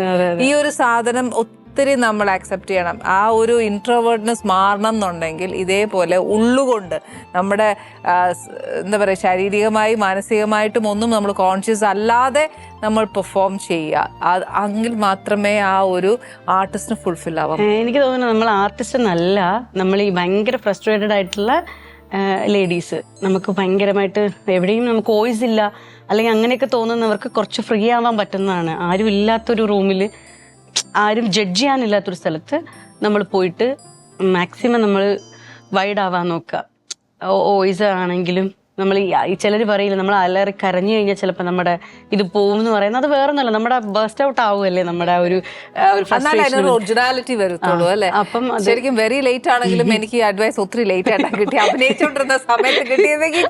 Speaker 1: ഈ ഒരു സാധനം ഒത്തിരി നമ്മൾ അക്സെപ്റ്റ് ചെയ്യണം. ആ ഒരു ഇൻട്രോവേർട്ട്നെസ് മാറണം എന്നുണ്ടെങ്കിൽ ഇതേപോലെ ഉള്ളുകൊണ്ട് നമ്മുടെ എന്താ പറയുക, ശാരീരികമായി മാനസികമായിട്ടും ഒന്നും നമ്മൾ കോൺഷ്യസ് അല്ലാതെ നമ്മൾ പെർഫോം ചെയ്യുക. എങ്കിൽ മാത്രമേ ആ ഒരു ആർട്ടിസ്റ്റിന് ഫുൾഫിൽ ആവാം.
Speaker 4: എനിക്ക് തോന്നുന്നു നമ്മൾ ആർട്ടിസ്റ്റ് എന്നല്ല, നമ്മൾ ഈ ഭയങ്കര ഫ്രസ്ട്രേറ്റഡ് ആയിട്ടുള്ള ലേഡീസ്, നമുക്ക് ഭയങ്കരമായിട്ട് എവിടെയും നമുക്ക് വോയിസ് ഇല്ല അല്ലെങ്കിൽ അങ്ങനെയൊക്കെ തോന്നുന്നവർക്ക് കുറച്ച് ഫ്രീ ആവാൻ പറ്റുന്നതാണ്. ആരും ഇല്ലാത്തൊരു റൂമിൽ, ആരും ജഡ്ജ് ചെയ്യാനില്ലാത്തൊരു സ്ഥലത്ത് നമ്മൾ പോയിട്ട് മാക്സിമം നമ്മൾ വൈഡ് ആവാൻ നോക്കുക. വോയിസ് ആണെങ്കിലും നമ്മൾ ഈ ചിലർ പറയില്ല, നമ്മൾ അലറി കരഞ്ഞു കഴിഞ്ഞാൽ ചിലപ്പോൾ നമ്മുടെ ഇത് പോകും എന്ന് പറയുന്നത്. അത് വേറെ ഒന്നുമല്ല, നമ്മുടെ ബേസ്റ്റ് ഔട്ട് ആവുമല്ലേ നമ്മുടെ ഒരു
Speaker 1: ഒറിജിനാലിറ്റി വരത്തുള്ളൂ അല്ലെ. അപ്പം ശരിക്കും വെരി ലേറ്റ് ആണെങ്കിലും എനിക്ക് ഈ അഡ്വൈസ് ഒത്തിരി ലേറ്റ് ആയിട്ടാണ് കിട്ടി. അഭിനയിച്ചോണ്ടിരുന്ന സമയത്ത് കിട്ടിയതെങ്കിൽ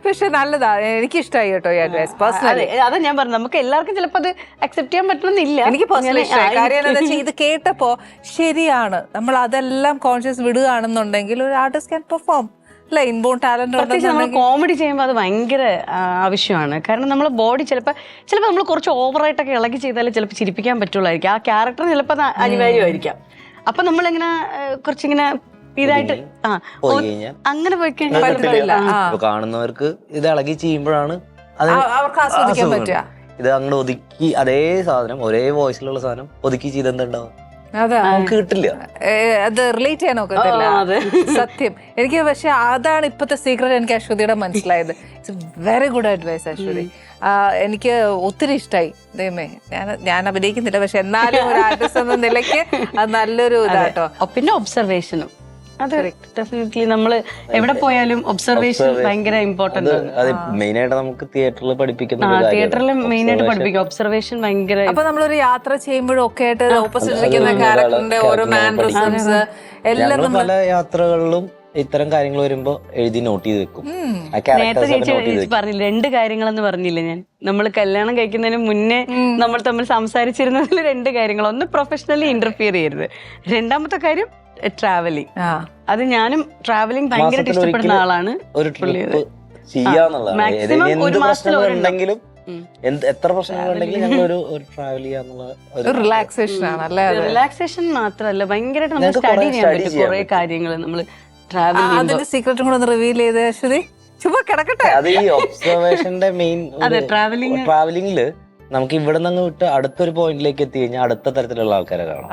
Speaker 1: പക്ഷെ നല്ലതാ, എനിക്ക് ഇഷ്ടമായി കേട്ടോ ഈ അഡ്വൈസ് പേഴ്സണലി.
Speaker 4: അതാ ഞാൻ പറഞ്ഞു, നമുക്ക് എല്ലാവർക്കും ചിലപ്പോൾ അത് അക്സെപ്റ്റ് ചെയ്യാൻ പറ്റണമെന്നില്ല.
Speaker 1: എനിക്ക് പേഴ്സണലി ഇഷ്ടമായി. കാര്യം എന്താ വെച്ചാൽ ഇത് കേട്ടപ്പോ ശരിയാണ്, നമ്മൾ അതെല്ലാം കോൺഷ്യസ് വിടുകയാണെന്നുണ്ടെങ്കിൽ ഒരു artist can perform. Inborn talent.
Speaker 4: Comedy ചെയ്യുമ്പോൾ അത് ഭയങ്കര ആവശ്യമാണ്. കാരണം നമ്മളെ ബോഡി ചിലപ്പോൾ നമ്മൾ കുറച്ച് ഓവറായിട്ടൊക്കെ ഇളകി ചെയ്താലേ ചിലപ്പോൾ ചിരിപ്പിക്കാൻ പറ്റുള്ളായിരിക്കും. ആ ക്യാരക്ടർ ചിലപ്പോൾ അനിവാര്യമായിരിക്കാം. അപ്പൊ നമ്മളിങ്ങനെ കുറച്ചിങ്ങനെ ഇതായിട്ട് അങ്ങനെ പോയി കഴിഞ്ഞാൽ
Speaker 5: കാണുന്നവർക്ക് ഇത് ഇളകി ചെയ്യുമ്പോഴാണ്
Speaker 1: അവർക്ക് ആസ്വദിക്കാൻ പറ്റുക.
Speaker 5: ഇത് അങ്ങോട്ട് ഒതുക്കി അതേ സാധനം ഒരേ വോയിസിലുള്ള സാധനം ഒതുക്കി ചെയ്തെന്തുണ്ടാവും, കിട്ടില്ല.
Speaker 1: അത് റിലേറ്റ് ചെയ്യാൻ ഒക്കത്തില്ല, സത്യം. എനിക്ക് പക്ഷെ അതാണ് ഇപ്പത്തെ സീക്രട്ട് എനിക്ക് അശ്വതിയുടെ മനസ്സിലായത്. It's very good advice Aswathy. എനിക്ക് ഒത്തിരി ഇഷ്ടമായി. ദൈവമേ, ഞാൻ അഭിനയിക്കുന്നില്ല, പക്ഷെ എന്നാലും ഒരു ആർട്ടിസ്റ്റ് എന്ന നിലയ്ക്ക് അത് നല്ലൊരു ഇതാട്ടോ.
Speaker 4: പിന്നെ ഒബ്സർവേഷനും അത് ഡെഫിനറ്റ്ലി നമ്മൾ എവിടെ പോയാലും ഒബ്സർവേഷൻ ഭയങ്കര ഇമ്പോർട്ടന്റ് ആണ്.
Speaker 5: മെയിനായിട്ട് നമുക്ക് തിയേറ്ററിൽ പഠിപ്പിക്കുന്ന
Speaker 4: തിയേറ്ററിൽ മെയിനായിട്ട് പഠിപ്പിക്കും ഒബ്സർവേഷൻ ഭയങ്കര.
Speaker 1: അപ്പൊ നമ്മളൊരു യാത്ര ചെയ്യുമ്പോഴും ഒക്കെ ആയിട്ട് ഓപ്പോസിറ്റ് ഇരിക്കുന്ന ക്യാരക്ടറിന്റെ ഓരോ മാനറിസംസ് എല്ലാം
Speaker 5: പല യാത്രകളിലും ഇത്തരം കാര്യങ്ങൾ വരുമ്പോ എഴുതി നോട്ട് ചെയ്ത് വെക്കും.
Speaker 4: നേരത്തെ ചേച്ചി പറഞ്ഞില്ല 2 കാര്യങ്ങളെന്ന് പറഞ്ഞില്ലേ ഞാൻ. നമ്മൾ കല്യാണം കഴിക്കുന്നതിന് മുന്നേ നമ്മൾ തമ്മിൽ സംസാരിച്ചിരുന്നതിൽ 2 കാര്യങ്ങൾ. ഒന്ന് പ്രൊഫഷണലി ഇന്റർഫിയർ ചെയ്യരുത്. രണ്ടാമത്തെ കാര്യം ട്രാവലിംഗ്. അത് ഞാനും ട്രാവലിംഗ് ഭയങ്കരമായിട്ട് ഇഷ്ടപ്പെടുന്ന ആളാണ്.
Speaker 5: മാക്സിമം ഒരു മാസത്തിലുണ്ടെങ്കിലും എത്ര പ്രശ്നങ്ങളുണ്ടെങ്കിലും ഞങ്ങൾ ഒരു ട്രാവൽ ചെയ്യാന്നുള്ള
Speaker 1: റിലാക്സേഷൻ ആണ് അല്ലേ.
Speaker 4: റിലാക്സേഷൻ മാത്രമല്ല, ഭയങ്കരമായിട്ട് നമുക്ക് സ്റ്റഡി ചെയ്യാൻ പറ്റും കുറെ കാര്യങ്ങൾ. നമ്മൾ ട്രാവൽ
Speaker 1: അതിന്റെ സീക്രട്ടും കൂടെ ഒന്ന് റിവീൽ ചെയ്ത് അശ്വതി ചുമ്മാ കിടക്കട്ടെ.
Speaker 5: അത് ഈ ഒബ്സർവേഷന്റെ മെയിൻ ട്രാവലിംഗില് നമുക്ക് ഇവിടെ നിന്ന് വിട്ട് അടുത്തൊരു പോയിന്റിലേക്ക് എത്തി കഴിഞ്ഞാൽ അടുത്ത തരത്തിലുള്ള ആൾക്കാരെ കാണാം.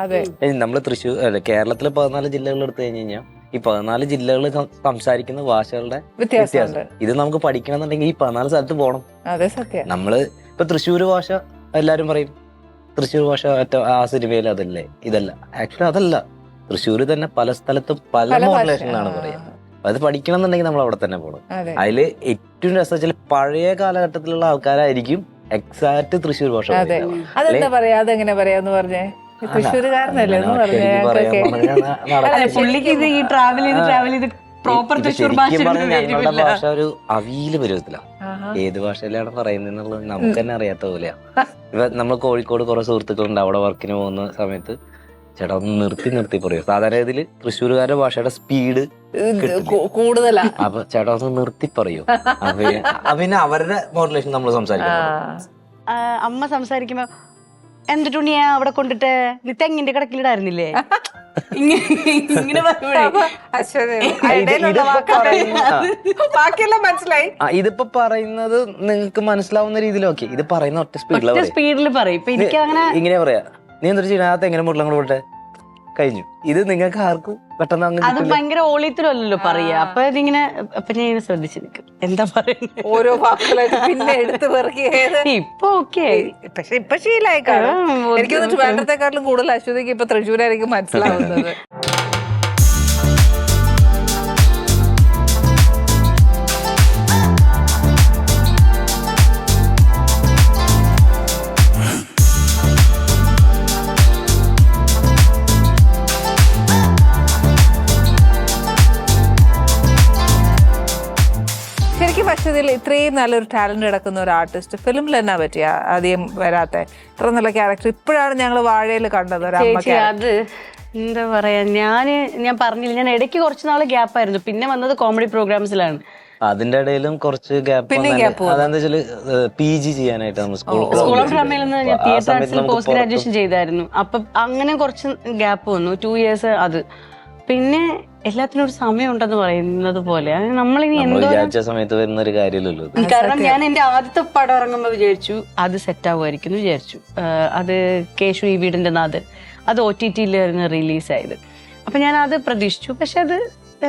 Speaker 5: നമ്മള് തൃശ്ശൂർ അല്ലെ കേരളത്തിലെ 14 ജില്ലകൾ എടുത്തു കഴിഞ്ഞ് കഴിഞ്ഞാൽ ഈ 14 ജില്ലകളിൽ സംസാരിക്കുന്ന ഭാഷകളുടെ വ്യത്യാസം. ഇത് നമുക്ക് പഠിക്കണം എന്നുണ്ടെങ്കിൽ ഈ 14 സ്ഥലത്ത് പോകണം. നമ്മള് ഇപ്പൊ തൃശ്ശൂർ ഭാഷ എല്ലാരും പറയും, തൃശ്ശൂർ ഭാഷ ആ സിനിമയിൽ അതല്ലേ ഇതല്ല. ആക്ച്വലി അതല്ല, തൃശ്ശൂർ തന്നെ പല സ്ഥലത്തും പല മോഡുലേഷനിലാണ് പറയുന്നത്. അത് പഠിക്കണം എന്നുണ്ടെങ്കിൽ നമ്മൾ അവിടെ തന്നെ പോകണം.
Speaker 1: അതെ
Speaker 5: അതില് ഏറ്റവും രസം വെച്ചാൽ പഴയ കാലഘട്ടത്തിലുള്ള ആൾക്കാരായിരിക്കും എക്സാക്ട് തൃശ്ശൂർ ഭാഷ
Speaker 1: അതെ
Speaker 5: പറയുന്നത്.
Speaker 1: അതെന്താ പറയാ, അതെങ്ങനെ പറയാന്ന് പറഞ്ഞേ? തൃശ്ശൂരുകാരനല്ലേ എന്ന് പറഞ്ഞേ
Speaker 4: പുള്ളിക്ക് ഇത് ഈ ട്രാവൽ ചെയ്ത് പ്രോപ്പർ തൃശ്ശൂർ ഭാഷ
Speaker 5: ഞങ്ങളുടെ ഭാഷ ഒരു അവിയില് പരുവത്തില. ഏത് ഭാഷയിലാണ് പറയുന്നത് നമുക്ക് തന്നെ അറിയാത്ത പോലെയാ. ഇപ്പൊ നമ്മൾ കോഴിക്കോട് കുറെ സുഹൃത്തുക്കളുണ്ട്, അവിടെ വർക്കിന് പോകുന്ന സമയത്ത് ചേട്ടാ ഒന്ന് നിർത്തി പറയും. സാധാരണ ഇതില് തൃശ്ശൂരുകാരുടെ ഭാഷയുടെ സ്പീഡ്
Speaker 1: കൂടുതലാ.
Speaker 5: അപ്പൊ ചേട്ടാ ഒന്ന് നിർത്തി പറയൂ. പിന്നെ അവരുടെ മോഡുലേഷൻ നമ്മൾ സംസാരിക്കുന്നത്.
Speaker 4: അമ്മ സംസാരിക്കുമ്പോ എന്തിട്ടുണ്ണിയാ അവിടെ കൊണ്ടിട്ട് നീ തെങ്ങിന്റെ കിടക്കിലിടായിരുന്നില്ലേ ഇങ്ങനെ
Speaker 1: ബാക്കിയെല്ലാം മനസ്സിലായി.
Speaker 5: ഇതിപ്പോ പറയുന്നത് നിങ്ങൾക്ക് മനസ്സിലാവുന്ന രീതിയിലൊക്കെ ഇത് പറയുന്ന ഒറ്റ
Speaker 4: സ്പീഡിൽ പറയും. ഇപ്പൊ എനിക്ക് അങ്ങനെ
Speaker 5: ഇങ്ങനെ പറയാ, നീ എന്തൊരു ചെയ്യണത്തെ എങ്ങനെ മുട്ടലും കൂടെ വിട്ടെ കഴിഞ്ഞു. ഇത് നിങ്ങൾക്ക് ആർക്കും പെട്ടെന്ന്
Speaker 4: അത് ഭയങ്കര ഓളിയത്തിലല്ലോ പറയാ. അപ്പൊ ഇതിങ്ങനെ അപ്പൊ ഞാൻ ഇങ്ങനെ ശ്രദ്ധിച്ചു നിൽക്കും എന്താ പറയുന്നത്.
Speaker 1: ഓരോ വാക്കുകളായിട്ട് പിന്നെ എടുത്ത് പെറുക്കിയത്
Speaker 4: ഇപ്പൊ ഓക്കെ,
Speaker 1: പക്ഷെ ഇപ്പൊ ശീലായി കാണും. എനിക്കൊന്നും ട്രിവാൻഡ്രത്തെക്കാട്ടിലും കൂടുതൽ അശ്വതിക്ക് ഇപ്പൊ തൃശ്ശൂരായിരിക്കും മനസ്സിലാവുന്നത്. ശരിക്കും പക്ഷേ ഇതിൽ ഇത്രയും നല്ലൊരു ടാലന്റ് കിടക്കുന്ന ഒരു ആർട്ടിസ്റ്റ് ഫിലിമിൽ തന്നെ പറ്റിയ ആദ്യം വരാത്ത ഇത്ര നല്ല ക്യാരക്ടർ ഇപ്പോഴാണ് ഞങ്ങൾ വാഴയിൽ കണ്ടത്. ഒരു അമ്മ
Speaker 4: അത് എന്താ പറയാ, ഞാൻ പറഞ്ഞില്ല, ഞാൻ ഇടയ്ക്ക് കുറച്ച് നാള് ഗ്യാപ്പായിരുന്നു. പിന്നെ വന്നത് കോമഡി പ്രോഗ്രാംസിലാണ്.
Speaker 5: അതിന്റെ ഇടയിലും കുറച്ച് ഗ്യാപ്പ്. അതെന്താ വെച്ചാല് PG ചെയ്യാനായിട്ട് നമ്മൾ സ്കൂൾ
Speaker 4: ഓഫ് ഡ്രാമയിൽ നിന്ന് ഞാൻ തിയേറ്റർ ആർട്സിൽ പോസ്റ്റ് ഗ്രാജുവേഷൻ ചെയ്തായിരുന്നു. അപ്പൊ അങ്ങനെ കുറച്ച് ഗ്യാപ്പ് വന്നു, 2 years. അത് പിന്നെ എല്ലാത്തിനും ഒരു സമയം ഉണ്ടെന്ന് പറയുന്നത് പോലെ നമ്മളിനി എന്തോ
Speaker 5: സമയത്ത് വരുന്ന ഒരു കാര്യമല്ലല്ലോ.
Speaker 4: കാരണം ഞാൻ എന്റെ ആദ്യത്തെ പടം ഇറങ്ങുമ്പോൾ വിചാരിച്ചു അത് സെറ്റ് ആവുമായിരിക്കും എന്ന് വിചാരിച്ചു. അത് കേശു ഈ വീടിന്റെ നാഥൻ, അത് OTT-ലായിരുന്നു റിലീസായത്. അപ്പൊ ഞാൻ അത് പ്രതീക്ഷിച്ചു, പക്ഷെ അത്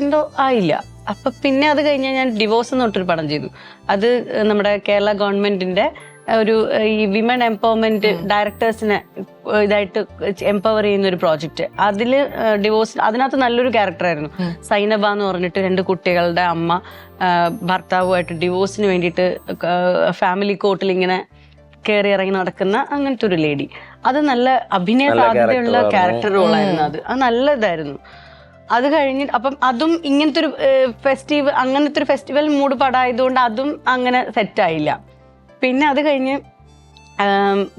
Speaker 4: എന്തോ ആയില്ല. അപ്പൊ പിന്നെ അത് കഴിഞ്ഞാൽ ഞാൻ ഡിവോഴ്സ് എന്ന് പറഞ്ഞൊരു പടം ചെയ്തു. അത് നമ്മുടെ കേരള ഗവൺമെന്റിന്റെ ഒരു ഈ വിമൻ എംപവർമെന്റ് ഡയറക്ടേഴ്സിനെ ഇതായിട്ട് എംപവർ ചെയ്യുന്ന ഒരു പ്രോജക്റ്റ്. അതില് ഡിവോഴ്സ്, അതിനകത്ത് നല്ലൊരു ക്യാരക്ടറായിരുന്നു. സൈനബ എന്ന് പറഞ്ഞിട്ട് 2 കുട്ടികളുടെ അമ്മ, ഭർത്താവുമായിട്ട് ഡിവോഴ്സിന് വേണ്ടിയിട്ട് ഫാമിലി കോർട്ടിൽ ഇങ്ങനെ കയറി ഇറങ്ങി നടക്കുന്ന അങ്ങനത്തെ ഒരു ലേഡി. അത് നല്ല അഭിനയ സാധ്യതയുള്ള ക്യാരക്ടർ റോളായിരുന്നു. അത് നല്ല ഇതായിരുന്നു. അത് കഴിഞ്ഞ് അപ്പം അതും ഇങ്ങനത്തെ ഒരു അങ്ങനത്തെ ഒരു ഫെസ്റ്റിവൽ മൂഡ് പടമായതുകൊണ്ട് അതും അങ്ങനെ സെറ്റായില്ല. പിന്നെ അത് കഴിഞ്ഞ്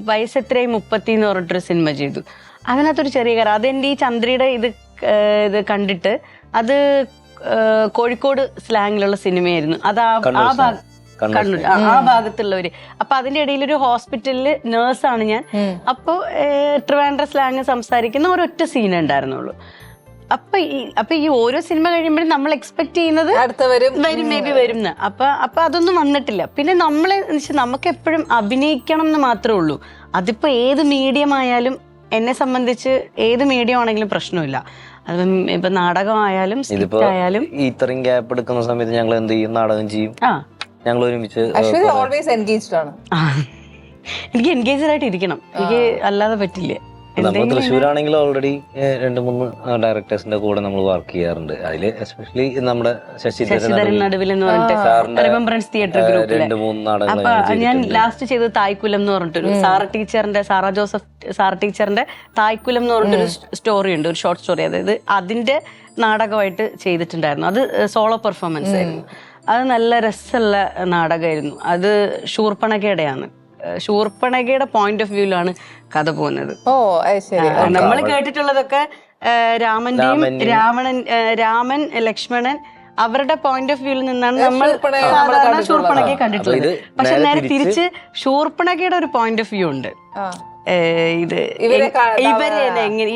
Speaker 4: വയസ്സെത്രയും 30 എന്ന് പറഞ്ഞിട്ടൊരു സിനിമ ചെയ്തു. അതിനകത്തൊരു ചെറിയ കാര്യം, അതെൻ്റെ ഈ ചന്ദ്രയുടെ ഇത് കണ്ടിട്ട്, അത് കോഴിക്കോട് സ്ലാങ്ങിലുള്ള സിനിമയായിരുന്നു. അത് കണ്ണൂർ ആ ഭാഗത്തുള്ളവര്. അപ്പൊ അതിന്റെ ഇടയിൽ ഒരു ഹോസ്പിറ്റലില് നേഴ്സാണ് ഞാൻ. അപ്പൊ ട്രിവാൻഡ്രം സ്ലാങ് സംസാരിക്കുന്ന ഒരൊറ്റ സീൻ ഉണ്ടായിരുന്നുള്ളൂ. അപ്പൊ ഈ ഓരോ സിനിമ കഴിയുമ്പോഴും നമ്മൾ എക്സ്പെക്ട് ചെയ്യുന്നത് വരും മേ ബി വരും. അപ്പൊ അതൊന്നും വന്നിട്ടില്ല. പിന്നെ നമുക്ക് എപ്പോഴും അഭിനയിക്കണം എന്ന് മാത്രമേ ഉള്ളൂ. അതിപ്പോ ഏത് മീഡിയം ആയാലും, എന്നെ സംബന്ധിച്ച് ഏത് മീഡിയം ആണെങ്കിലും പ്രശ്നമില്ല. അത് ഇപ്പൊ നാടകമായാലും സ്ക്രിപ്റ്റ് ആയാലും.
Speaker 5: ഇത്രയും ഗ്യാപ്പ് എടുക്കുന്ന സമയത്ത് ഞങ്ങൾ എന്ത് ചെയ്യും, നാടകം ചെയ്യും. ഞങ്ങൾ ഒരുമിച്ച്
Speaker 4: എനിക്ക് എൻഗേജഡ് ആയിട്ട് ഇരിക്കണം, എനിക്ക് അല്ലാതെ പറ്റില്ല.
Speaker 5: നമ്മൾ തൃശ്ശൂരാണെങ്കിൽ ഓൾറെഡി 2-3 ഡയറക്ടേഴ്സിന്റെ കൂടെ നമ്മൾ വർക്ക് ചെയ്യാറുണ്ട്. അതില് എസ്പെഷ്യലി നമ്മുടെ ശശിധരൻ
Speaker 4: നടുവിൽ എന്ന് പറഞ്ഞിട്ട് റിമംബറൻസ് തിയേറ്റർ ഗ്രൂപ്പില്. അപ്പൊ ഞാൻ ലാസ്റ്റ് ചെയ്തത് തായ്ക്കുലം എന്ന് പറഞ്ഞിട്ടൊരു സാറ ജോസഫ് സാറ ടീച്ചറിന്റെ തായ്ക്കുലം എന്ന് പറഞ്ഞിട്ടൊരു സ്റ്റോറി ഉണ്ട്, ഒരു ഷോർട്ട് സ്റ്റോറി. അതായത് അതിന്റെ നാടകമായിട്ട് ചെയ്തിട്ടുണ്ടായിരുന്നു. അത് സോളോ പെർഫോമൻസ് ആയിരുന്നു. അത് നല്ല രസമുള്ള നാടകമായിരുന്നു. അത് ശൂർപ്പണഖയുടെയാണ്. ശൂർപ്പണഖയുടെ പോയിന്റ് ഓഫ് വ്യൂലാണ് കഥ പോകുന്നത്. നമ്മൾ കേട്ടിട്ടുള്ളതൊക്കെ രാമൻ ലക്ഷ്മണൻ അവരുടെ പോയിന്റ് ഓഫ് വ്യൂവിൽ നിന്നാണ് നമ്മൾ സാധാരണ ശൂർപ്പണഖയെ കണ്ടിട്ടുള്ളത്. പക്ഷെ നേരെ തിരിച്ച് ശൂർപ്പണഖയുടെ ഒരു പോയിന്റ് ഓഫ് വ്യൂ ഉണ്ട്.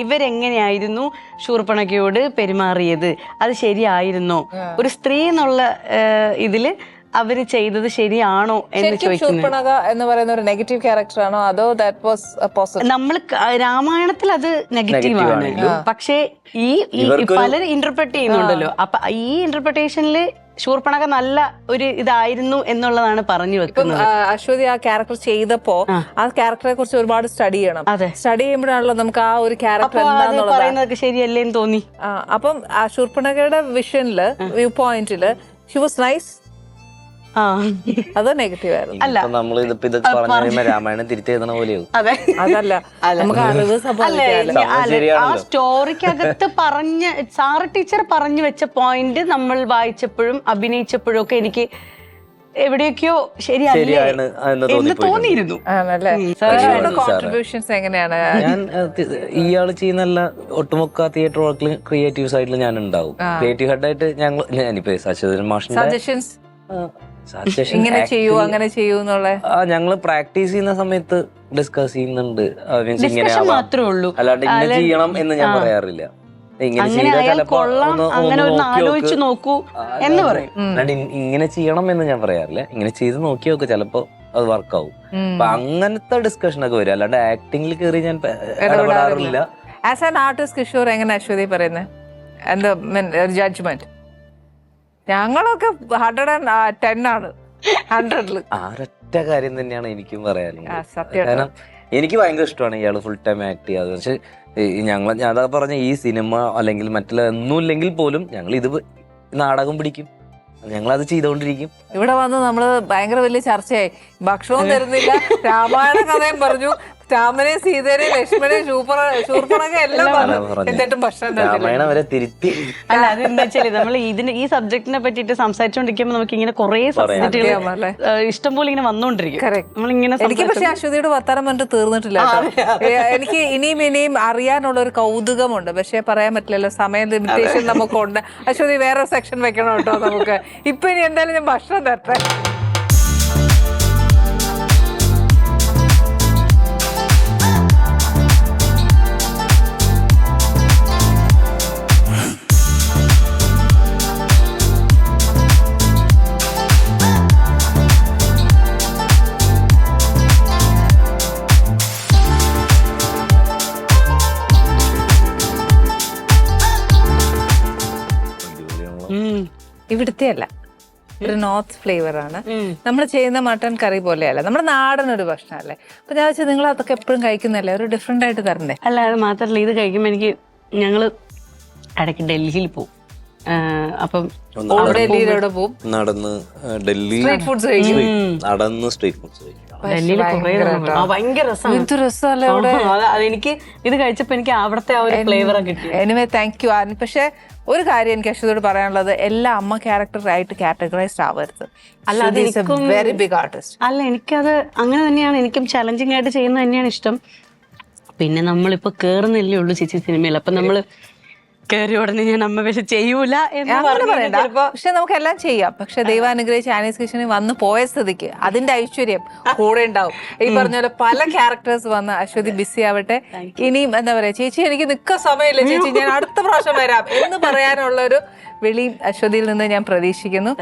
Speaker 4: ഇവരെങ്ങനെയായിരുന്നു ശൂർപ്പണഖയോട് പെരുമാറിയത്, അത് ശരിയായിരുന്നോ, ഒരു സ്ത്രീ എന്നുള്ള ഇതില് അവര് ചെയ്തത് ശരിയാണോ എന്ന് ചോദിക്കുന്നത്.
Speaker 1: എന്ന് പറയുന്ന ഒരു നെഗറ്റീവ് ക്യാരക്ടർ ആണോ അതോ
Speaker 4: നമ്മൾ രാമായണത്തിൽ അത് നെഗറ്റീവ് ആണ്. പക്ഷെ ഈ പലരും ഇന്റർപ്രറ്റ് ചെയ്യുന്നുണ്ടല്ലോ. അപ്പൊ ഈ ഇന്റർപ്രിട്ടേഷനിൽ ശൂർപ്പണഖ നല്ല ഒരു ഇതായിരുന്നു എന്നുള്ളതാണ് പറഞ്ഞു വെക്കുന്നത്.
Speaker 1: അശ്വതി ആ ക്യാരക്ടർ ചെയ്തപ്പോ ആ ക്യാരക്ടറെ കുറിച്ച് ഒരുപാട് സ്റ്റഡി ചെയ്യണം.
Speaker 4: അതെ.
Speaker 1: സ്റ്റഡി ചെയ്യുമ്പോഴാണല്ലോ നമുക്ക് ആ ഒരു ക്യാരക്ടർ
Speaker 4: അപ്പൊ അത്
Speaker 1: എന്താന്നുള്ളത്.
Speaker 4: പറയുന്നതൊക്കെ ശരിയല്ലേന്ന് തോന്നി.
Speaker 1: അപ്പം ആ ശൂർപ്പണഖയുടെ വിഷനില് വ്യൂ പോയിന്റില് ഷി വാസ് നൈസ്. അത് നെഗറ്റീവ് ആയിരുന്നു.
Speaker 4: അല്ല,
Speaker 5: നമ്മൾ ഇതിപ്പോ ഇതൊക്കെ പറഞ്ഞു കഴിയുമ്പോ രാമായണം തിരിച്ചെഴുതണ പോലെയാവും.
Speaker 4: അതെ,
Speaker 1: അതല്ല നമുക്ക് അറിവ് സമ്പാദിക്കാമല്ലോ.
Speaker 4: ആ സ്റ്റോറിക്കകത്ത് സാറ് ടീച്ചർ പറഞ്ഞു വെച്ച പോയിന്റ് നമ്മൾ വായിച്ചപ്പോഴും അഭിനയിച്ചപ്പോഴും ഒക്കെ എനിക്ക് എവിടെയൊക്കെയോ ശരിയല്ലേ എന്ന് തോന്നിയിരുന്നു.
Speaker 1: ആണല്ലേ. കോൺട്രിബ്യൂഷൻസ് എങ്ങനെയാണ്?
Speaker 5: ഞാൻ ഇയാള് ചെയ്യുന്ന എല്ലാ ഒട്ടുമുക്ക തിയേറ്റർ വർക്കിലും ക്രിയേറ്റീവ് സൈഡിൽ ഞാൻ ഉണ്ടാവും. ക്രിയേറ്റീവ് ഹെഡായിട്ട് ഞാനിപ്പോ സച്ചിദൻ മാഷിന്റെ
Speaker 1: സജഷൻസ് ഇങ്ങനെ ചെയ്യൂ അങ്ങനെ ചെയ്യൂ എന്നുള്ള
Speaker 5: ഞങ്ങള് പ്രാക്ടീസ് ചെയ്യുന്ന സമയത്ത് ഡിസ്കസ് ചെയ്യുന്നുണ്ട്. മീൻസ് ഇങ്ങനെ
Speaker 4: മാത്രമേ ഉള്ളൂ,
Speaker 5: അല്ലാണ്ട് ഇങ്ങനെ ചെയ്യണം എന്ന് ഞാൻ പറയാറില്ല. ഇങ്ങനെ ചെയ്താൽ ചിലപ്പോ
Speaker 4: ആലോചിച്ച് നോക്കൂ എന്ന് പറയും.
Speaker 5: അല്ലാണ്ട് ഇങ്ങനെ ചെയ്യണം എന്ന് ഞാൻ പറയാറില്ല. ഇങ്ങനെ ചെയ്ത് നോക്കി നോക്ക്, ചിലപ്പോ അത് വർക്കാവും. അപ്പൊ അങ്ങനത്തെ ഡിസ്കഷൻ ഒക്കെ വരും. അല്ലാണ്ട് ആക്ടിങ്ങിൽ കയറി ഞാൻ ഇടപെടാറില്ല.
Speaker 1: ആസ് ആൻ ആർട്ടിസ്റ്റ് കിഷോർ എങ്ങനെ അശ്വതി പറയുന്നത്? എന്താ ജഡ്ജ്മെന്റ്? ഞങ്ങളൊക്കെ 110 ആണ്. 100-ല്
Speaker 5: ഒരൊറ്റ കാര്യം തന്നെയാണ് എനിക്കും പറയാനുള്ളത്.
Speaker 1: സത്യം.
Speaker 5: കാരണം എനിക്ക് ഭയങ്കര ഇഷ്ടമാണ് ഇയാള് ഫുൾ ടൈം ആക്ട് ചെയ്യാതെ. പക്ഷെ ഞാൻ അതാ പറഞ്ഞ ഈ സിനിമ അല്ലെങ്കിൽ മറ്റുള്ള ഒന്നും ഇല്ലെങ്കിൽ പോലും ഞങ്ങൾ ഇത് നാടകം പിടിക്കും, ഞങ്ങളത് ചെയ്തോണ്ടിരിക്കും.
Speaker 1: ഇവിടെ വന്ന് നമ്മള് ഭയങ്കര വലിയ ചർച്ചയായി. ഭക്ഷണവും തരുന്നില്ല, രാമായണ കഥയും പറഞ്ഞു, രാമനെ സീതനെ ലക്ഷ്മണനെ ശൂർപ്പണഖ എല്ലാം പറഞ്ഞു, എന്നിട്ടും ഭക്ഷണം
Speaker 5: രാമായണം വരെ തിരുത്തി.
Speaker 4: അല്ല, അതെന്താ വെച്ചാല് നമ്മൾ ഈ സബ്ജക്റ്റിനെ പറ്റിട്ട് സംസാരിച്ചോണ്ടിരിക്കുമ്പോ നമുക്ക് ഇങ്ങനെ കുറെ സബ്ജക്റ്റുകൾ ഇഷ്ടം പോലെ ഇങ്ങനെ വന്നോണ്ടിരിക്കും. നമ്മളിങ്ങനെ
Speaker 1: എനിക്ക് പക്ഷെ അശ്വതിയുടെ വർത്താനം പറഞ്ഞിട്ട് തീർന്നിട്ടില്ല. എനിക്ക് ഇനിയും അറിയാനുള്ള ഒരു കൗതുകമുണ്ട്, പക്ഷെ പറയാൻ പറ്റില്ലല്ലോ, സമയം ലിമിറ്റേഷൻ നമുക്കുണ്ട്. അശ്വതി വേറെ സെക്ഷൻ വെക്കണം കേട്ടോ നമുക്ക്. ഇപ്പൊ ഇനി എന്തായാലും ഞാൻ ഭക്ഷണം തരട്ടെ. ഇവിടുത്തെ അല്ല, ഒരു നോർത്ത് ഫ്ലേവർ ആണ്. നമ്മൾ ചെയ്യുന്ന മട്ടൺ കറി പോലെയല്ല, നമ്മുടെ നാടൻ ഒരു ഭക്ഷണമല്ലേ. അപ്പൊ ഞാൻ വെച്ചാൽ നിങ്ങൾ അതൊക്കെ എപ്പോഴും കഴിക്കുന്നല്ലേ, ഒരു ഡിഫറെന്റ് ആയിട്ട് തരണ്ടേ?
Speaker 4: അല്ല, അത് മാത്രല്ല, ഇത് കഴിക്കുമ്പോ എനിക്ക് ഞങ്ങള് ഇടയ്ക്ക് ഡൽഹിയിൽ പോകും. അപ്പം
Speaker 1: ഡൽഹിയിലൂടെ പോവും,
Speaker 5: നടന്ന് ഡൽഹി
Speaker 1: സ്ട്രീറ്റ് ഫുഡ്സ് കഴിക്കും.
Speaker 5: നടന്ന് സ്ട്രീറ്റ് ഫുഡ്സ് കഴിക്കും.
Speaker 4: ഡൽഹിയിൽ ഭയങ്കര രസമാണ്. അതെനിക്ക് ഇത് കഴിച്ചപ്പോ എനിക്ക് അവിടുത്തെ ആ ഒരു ഫ്ലേവർ കിട്ടി.
Speaker 1: Anyway thank you. പക്ഷെ ഒരു കാര്യം എനിക്ക് അശ്വതിയോട് പറയാനുള്ളത്, എല്ലാ അമ്മ ക്യാരക്ടറായിട്ട് കാറ്റഗറൈസ്ഡ് ആവരുത്. Very big artist.
Speaker 4: അല്ല, എനിക്കത് അങ്ങനെ തന്നെയാണ്. എനിക്കും ചലഞ്ചിങ് ആയിട്ട് ചെയ്യുന്നത് തന്നെയാണ് ഇഷ്ടം. പിന്നെ നമ്മളിപ്പോ കേറുന്നില്ലേ ഉള്ളൂ ചേച്ചി സിനിമയിൽ. അപ്പൊ നമ്മള് കയറി ഉടനെ ഞാൻ അമ്മ പക്ഷെ ചെയ്യൂല എന്ന്
Speaker 1: പറയണ്ട. പക്ഷെ നമുക്ക് എല്ലാം ചെയ്യാം. പക്ഷെ ദൈവം അനുഗ്രഹിച്ച് ആനീസ് കിച്ചണിൽ വന്ന് പോയ സ്ഥിതിക്ക് അതിന്റെ ഐശ്വര്യം കൂടെ ഉണ്ടാവും. ഈ പറഞ്ഞ പോലെ പല ക്യാരക്ടേഴ്സ് വന്ന് അശ്വതി ബിസി ആവട്ടെ. ഇനിയും എന്താ പറയാ, ചേച്ചി എനിക്ക് നിൽക്കാൻ സമയമില്ല ചേച്ചി, ഞാൻ അടുത്ത പ്രാവശ്യം വരാം എന്ന് പറയാനുള്ള ഒരു വിളിയും അശ്വതിയിൽ നിന്ന് ഞാൻ പ്രതീക്ഷിക്കുന്നു.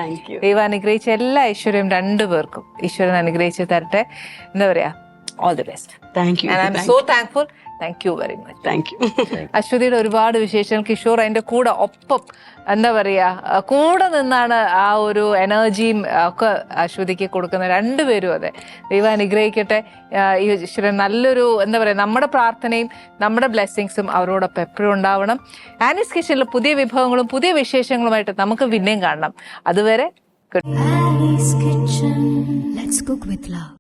Speaker 1: ദൈവം അനുഗ്രഹിച്ച എല്ലാ ഐശ്വര്യം രണ്ടുപേർക്കും ഈശ്വരൻ അനുഗ്രഹിച്ച് തരട്ടെ. എന്താ പറയാ, all the best.
Speaker 4: Thank you.
Speaker 1: I am so thankful. Thank you very much.
Speaker 4: Thank you.
Speaker 1: അശ്വതിയുടെ ഒരുപാട് വിശേഷങ്ങൾ കിഷോർ അതിന്റെ കൂടെ ഒപ്പം എന്താ പറയാ കൂടെ നിന്നാണ് ആ ഒരു എനർജിയും ഒക്കെ അശ്വതിക്ക് കൊടുക്കുന്ന രണ്ടുപേരും. അതെ, ദൈവം അനുഗ്രഹിക്കട്ടെ. ഈശ്വരൻ നല്ലൊരു എന്താ പറയാ, നമ്മുടെ പ്രാർത്ഥനയും നമ്മുടെ ബ്ലെസ്സിങ്സും അവരോടൊപ്പം എപ്പോഴും ഉണ്ടാവണം. ആനീസ് കിച്ചണിൽ പുതിയ വിഭവങ്ങളും പുതിയ വിശേഷങ്ങളുമായിട്ട് നമുക്ക് പിന്നെയും കാണണം. അതുവരെ
Speaker 6: Annie's Kitchen. Let's cook with love.